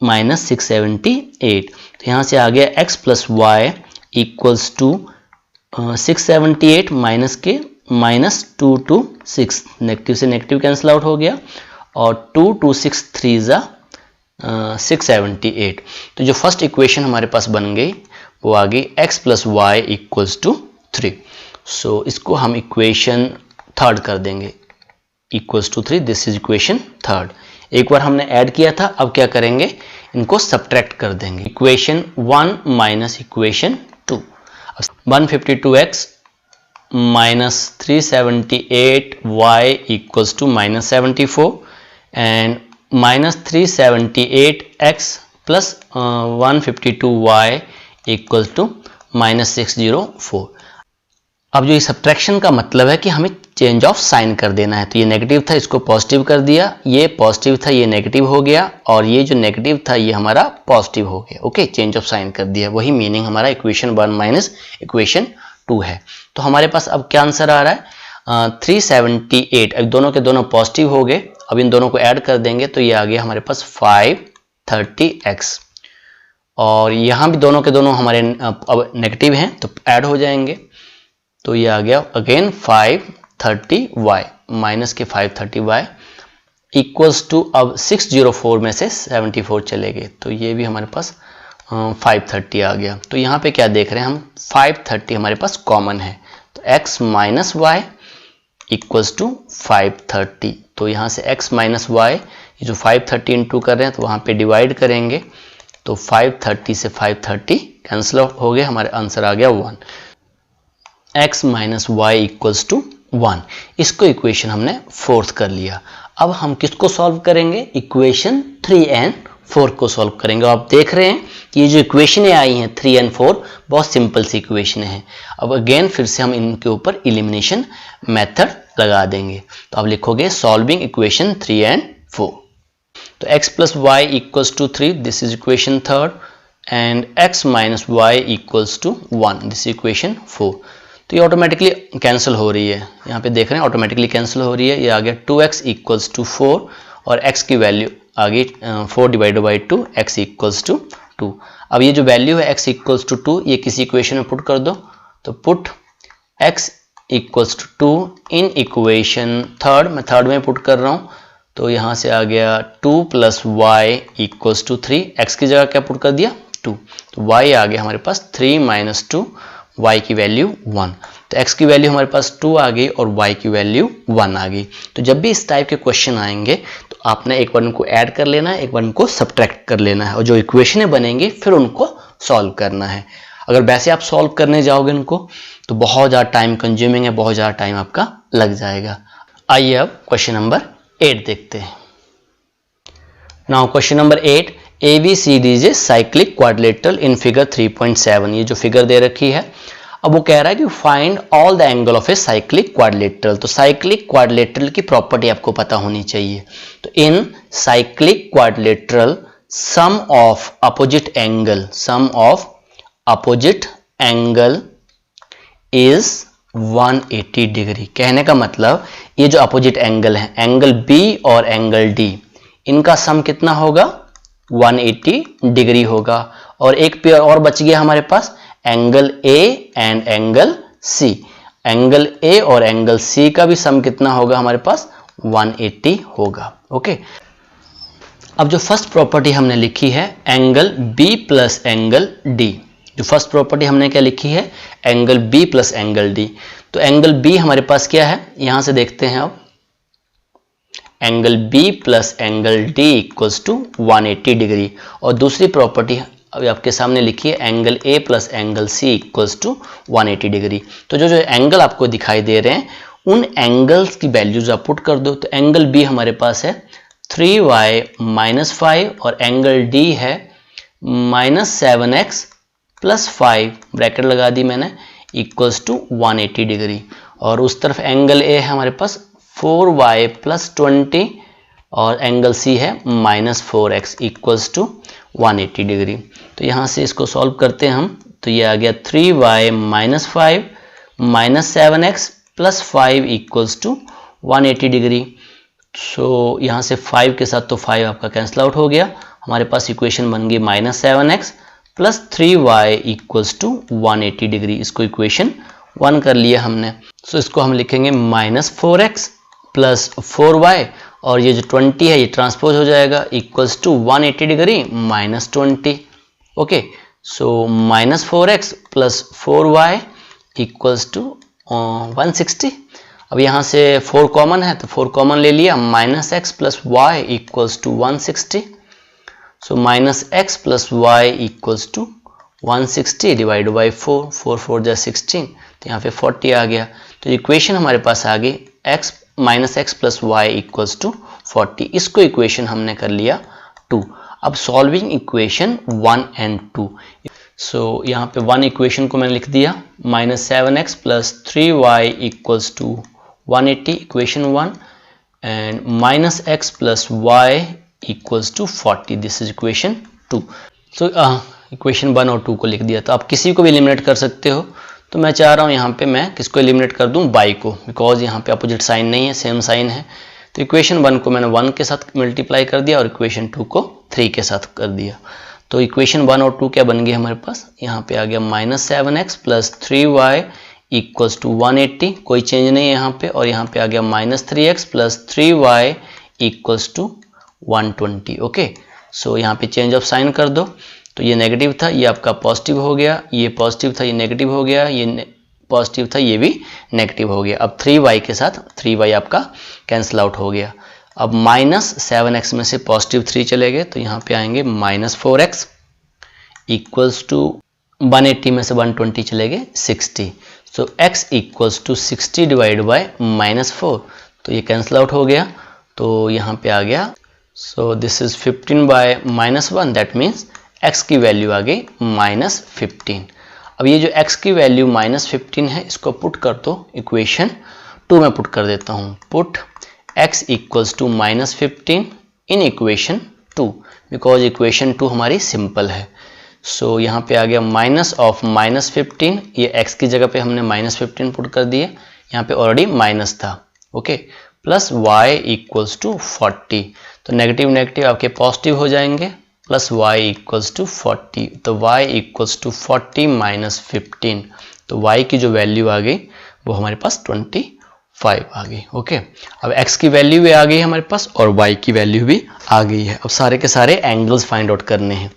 माइनस 678। तो यहाँ से आ गया x plus y equals to 678 minus के माइनस 226, नेगेटिव से नेगेटिव कैंसिल आउट हो गया, और 226 3 ज़ा 678। तो जो फर्स्ट इक्वेशन हमारे पास बन गई वो आ गई x plus y equals to 3। So इसको हम इक्वेशन थर्ड कर देंगे, equals to 3, this is equation third. एक बार हमने ऐड किया था, अब क्या करेंगे, इनको सब्ट्रैक्ट कर देंगे। Equation 1 minus equation 2, 152x -378y equals to -74 and -378x plus 152y equal to -604। अब जो ये सब्ट्रैक्शन का मतलब है कि हमें चेंज ऑफ साइन कर देना है। तो ये नेगेटिव था, इसको पॉजिटिव कर दिया, ये पॉजिटिव था, ये नेगेटिव हो गया, और ये जो नेगेटिव था ये हमारा पॉजिटिव हो गया। ओके, चेंज ऑफ साइन कर दिया, वही मीनिंग हमारा इक्वेशन 1 माइनस इक्वेशन 2 है। तो हमारे पास अब क्या आंसर आ रहा है 378। अब दोनों के दोनों पॉजिटिव हो गए, अब इन दोनों को ऐड कर देंगे तो ये आ गया हमारे पास 530x, और यहाँ भी दोनों के दोनों हमारे अब नेगेटिव हैं तो ऐड हो जाएंगे, तो ये आ गया अगेन 530y माइनस के 530y इक्वल्स टू, अब 604 में से 74 चले गए तो ये भी हमारे पास 530 आ गया। तो यहाँ पे क्या देख रहे हैं हम, 530 हमारे पास कॉमन है, तो x minus Y equals to 530। तो यहाँ से x माइनस वाई, ये जो 530 इंटू कर रहे हैं तो वहाँ पे डिवाइड करेंगे, तो 530 से 530 कैंसिल हो गए, हमारे आंसर आ गया 1। x minus Y equals to 1। इसको इक्वेशन हमने फोर्थ कर लिया। अब हम किसको सॉल्व करेंगे, इक्वेशन 3 एंड 4 को सॉल्व करेंगे। आप देख रहे हैं कि ये जो इक्वेशनें आई हैं 3 एंड 4 बहुत सिंपल सी इक्वेशन है। अब अगेन फिर से हम इनके ऊपर एलिमिनेशन मेथड लगा देंगे, तो आप लिखोगे सॉल्विंग इक्वेशन 3 एंड 4। तो x plus y equals to 3, this is equation 3rd, and x minus Y equals to 1, this is equation 4। तो ये ऑटोमेटिकली कैंसिल हो रही है, यहाँ पे देख रहे हैं ऑटोमेटिकली कैंसिल हो रही है। ये आ गया 2x इक्वल्स टू 4 और x की वैल्यू आ गई 4 divided by 2, x equals to 2। अब ये जो वैल्यू है x इक्वल्स टू 2 ये किसी इक्वेशन में पुट कर दो, तो put x equals to 2 in equation 3rd, मैं 3rd में पुट कर रहा हूँ, तो यहाँ से आ गया 2 plus y equals to 3, x की जगह क्या पुट कर दिया 2, तो y आ गया हमारे पास 3 माइनस 2, y की वैल्यू 1। तो x की वैल्यू हमारे पास 2 आ गई और y की वैल्यू 1 आ गई। तो जब भी इस टाइप के क्वेश्चन आएंगे तो आपने एक बार उनको ऐड कर लेना है, एक बार उनको सब्ट्रैक्ट कर लेना है, और जो इक्वेशनें बनेंगी फिर उनको सॉल्व करना है। अगर वैसे आप सॉल्व करने जाओगे उनको तो बहुत ज़्यादा टाइम कंज्यूमिंग है, बहुत ज़्यादा टाइम आपका लग जाएगा। आइए अब क्वेश्चन नंबर 8 देखते हैं। Now question number 8, ABCD is a cyclic quadrilateral in figure 3.7। ये जो फिगर दे रखी है, अब वो कह रहा है कि find all the angle of a cyclic quadrilateral. तो साइक्लिक क्वाड्रिलेटरल की प्रॉपर्टी आपको पता होनी चाहिए। तो in cyclic quadrilateral sum of opposite angle is 180 degree. कहने का मतलब ये जो अपोजिट एंगल है, एंगल B और एंगल D, इनका सम कितना होगा 180 डिग्री होगा। और एक पेयर और बच गया हमारे पास, angle A and angle C। Angle A और एंगल C का भी सम कितना होगा हमारे पास 180 होगा। ओके, अब जो फर्स्ट प्रॉपर्टी हमने लिखी है angle B plus angle D, जो फर्स्ट प्रॉपर्टी हमने क्या लिखी है angle B plus angle D। तो एंगल B हमारे पास क्या है, यहां से देखते हैं अब, angle B plus angle D equals to 180 degree. और दूसरी प्रॉपर्टी अभी आपके सामने लिखी है angle A plus angle C equals to 180 degree. तो जो जो एंगल आपको दिखाई दे रहे हैं उन एंगल्स की वैल्यूज आप पुट कर दो। तो एंगल B हमारे पास है 3y माइनस 5 और एंगल D है माइनस 7x प्लस 5, ब्रैकेट लगा दी मैंने, इक्वल्स टू 180 डिग्री। और उस तरफ एंगल A है हमारे पास 4y प्लस 20 और एंगल C है minus 4x equals to 180 degree. तो यहाँ से इसको सॉल्व करते हैं हम, तो ये आ गया 3y minus 5 minus 7x plus 5 equals to 180 degree. So यहाँ से 5 के साथ तो 5 आपका कैंसिल आउट हो गया, हमारे पास इक्वेशन बन गई minus 7x plus 3y equals to 180 degree. इसको इक्वेशन 1 कर लिया हमने। सो इसको हम लिखेंगे माइनस 4x प्लस 4y, और ये जो 20 है ये ट्रांसपोज हो जाएगा, equals to 180 degree minus 20। Okay, so minus 4x plus 4y equals to 160। अब यहाँ से 4 कॉमन है तो 4 कॉमन ले लिया, minus x plus y equals to 160। So minus x plus y equals to 160 divide by 4, 4 4 जा 16, तो यहाँ पे 40 आ गया। तो इक्वेशन हमारे पास आ गई x minus x plus y equals to 40। इसको इक्वेशन हमने कर लिया 2। अब सॉल्विंग इक्वेशन 1 एंड 2। सो यहाँ पे 1 इक्वेशन को मैंने लिख दिया, minus 7x plus 3y equals to 180 equation 1 and minus x plus y equals to 40, this is equation 2। So equation 1 और 2 को लिख दिया। तो आप किसी को भी एलिमिनेट कर सकते हो, तो मैं चाह रहा हूँ यहाँ पे मैं किसको एलिमिनेट कर दूँ, बाई को, बिकॉज यहाँ पे अपोजिट साइन नहीं है, सेम साइन है। तो इक्वेशन 1 को मैंने 1 के साथ मल्टीप्लाई कर दिया और इक्वेशन 2 को 3 के साथ कर दिया। तो इक्वेशन 1 और 2 क्या बन गए हमारे पास, यहाँ पे आ गया minus 7x plus 3y equals to 180, कोई चेंज नहीं है यहाँ पे। और यहाँ पे आ गया minus 3x plus 3y equals to 120। Okay, so यहाँ पे चेंज ऑफ साइन कर दो। तो ये नेगेटिव था, ये आपका पॉजिटिव हो गया, ये पॉजिटिव था, ये नेगेटिव हो गया, ये पॉजिटिव था, ये भी नेगेटिव हो गया। अब 3y के साथ 3y आपका कैंसिल आउट हो गया। अब माइनस 7x में से पॉजिटिव 3 चले गए, तो यहाँ पे आएंगे माइनस 4x इक्वल्स टू 180 में से 120 चले गए 60। So x equals to 60 divide by minus 4, तो ये कैंसिल आउट हो गया। तो यहाँ पे आ गया, सो this is 15 bye minus 1, that means x की वैल्यू आ गई माइनस 15। अब ये जो x की वैल्यू माइनस 15 है, इसको पुट कर दो इक्वेशन 2 में पुट कर देता हूँ। Put x equals to minus 15 in equation 2, because equation 2 हमारी सिंपल है। सो यहाँ पे आ गया माइनस ऑफ माइनस 15, ये x की जगह पे हमने माइनस 15 पुट कर दिए, यहाँ पे ऑलरेडी माइनस था। Okay, plus y equals to 40, तो नेगेटिव नेगेटिव आपके पॉजिटिव हो जाएंगे, प्लस y इक्वल्स टू 40, तो y इक्वल्स टू 40 माइनस 15, तो y की जो वैल्यू आ गई वो हमारे पास 25 आ गई। ओके, अब x की वैल्यू भी आ गई हमारे पास और y की वैल्यू भी आ गई है। अब सारे के सारे एंगल्स फाइंड आउट करने हैं।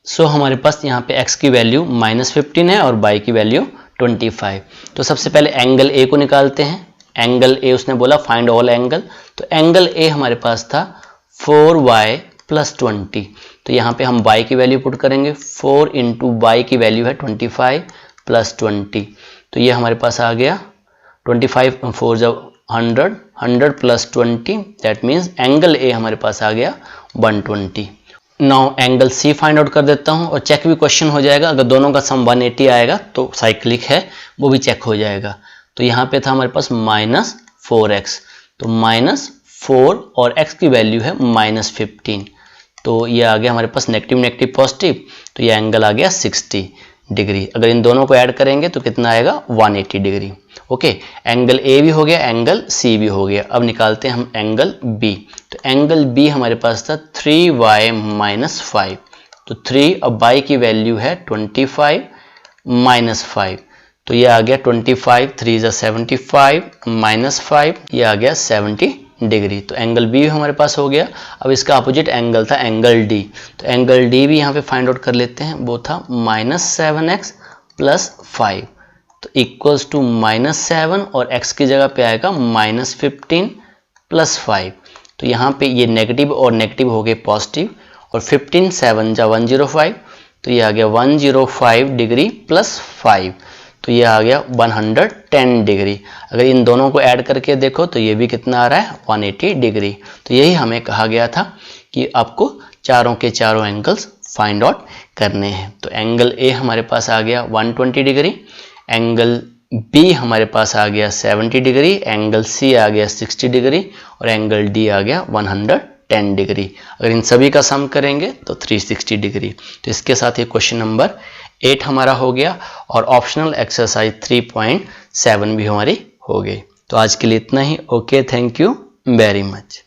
सो हमारे पास यहाँ पे x की वैल्यू माइनस 15 है और y की वैल्यू 25। तो सबसे पहले एंगल a को निकालते हैं। एंगल a उसने बोला फाइंड ऑल एंगल, तो एंगल a हमारे पास था 4y प्लस 20, तो यहाँ पे हम y की वैल्यू पुट करेंगे। 4 इंटू y की वैल्यू है 25 प्लस 20, तो ये हमारे पास आ गया 25 4 जब 100, 100 plus 20, that means angle a हमारे पास आ गया 120। Now angle c find out कर देता हूँ और चेक भी क्वेश्चन हो जाएगा। अगर दोनों का सम 180 आएगा तो साइक्लिक है, वो भी चेक हो जाएगा। तो यहाँ पे था हमारे पास माइनस 4x, तो माइनस 4 और x की वैल्यू है माइनस 15, तो ये आ गया हमारे पास नेगेटिव नेगेटिव पॉजिटिव, तो ये एंगल आ गया 60 डिग्री। अगर इन दोनों को ऐड करेंगे तो कितना आएगा 180 डिग्री। ओके, एंगल ए भी हो गया, एंगल सी भी हो गया। अब निकालते हैं हम एंगल बी। तो एंगल बी हमारे पास था 3y माइनस 5, तो 3 अब y की वैल्यू है 25 माइनस 5, तो ये आ गया 25, 3 is 75 माइनस 5, ये आ गया 70 डिग्री। तो एंगल बी हमारे पास हो गया। अब इसका अपोजिट एंगल था एंगल डी, तो एंगल डी भी यहाँ पे फाइंड आउट कर लेते हैं। वो था माइनस 7x प्लस 5, तो इक्वल्स टू माइनस 7 और x की जगह पे आएगा माइनस 15 प्लस 5, तो यहाँ पे ये नेगेटिव और नेगेटिव हो गए पॉजिटिव, और 15 7 जा 105, तो ये आ गया 105 डिग्री प्लस 5, तो ये आ गया 110 डिग्री। अगर इन दोनों को ऐड करके देखो तो ये भी कितना आ रहा है 180 डिग्री। तो यही हमें कहा गया था कि आपको चारों के चारों एंगल्स फाइंड आउट करने हैं। तो एंगल ए हमारे पास आ गया 120 डिग्री, एंगल बी हमारे पास आ गया 70 डिग्री, एंगल सी आ गया 60 डिग्री और एंगल डी आ गया 110 डिग्री। अगर इन सभी का सम करेंगे तो 360 डिग्री। तो इसके साथ ये क्वेश्चन नंबर 8 हमारा हो गया और ऑप्शनल एक्सरसाइज 3.7 भी हमारी हो गई। तो आज के लिए इतना ही। Okay, thank you very much.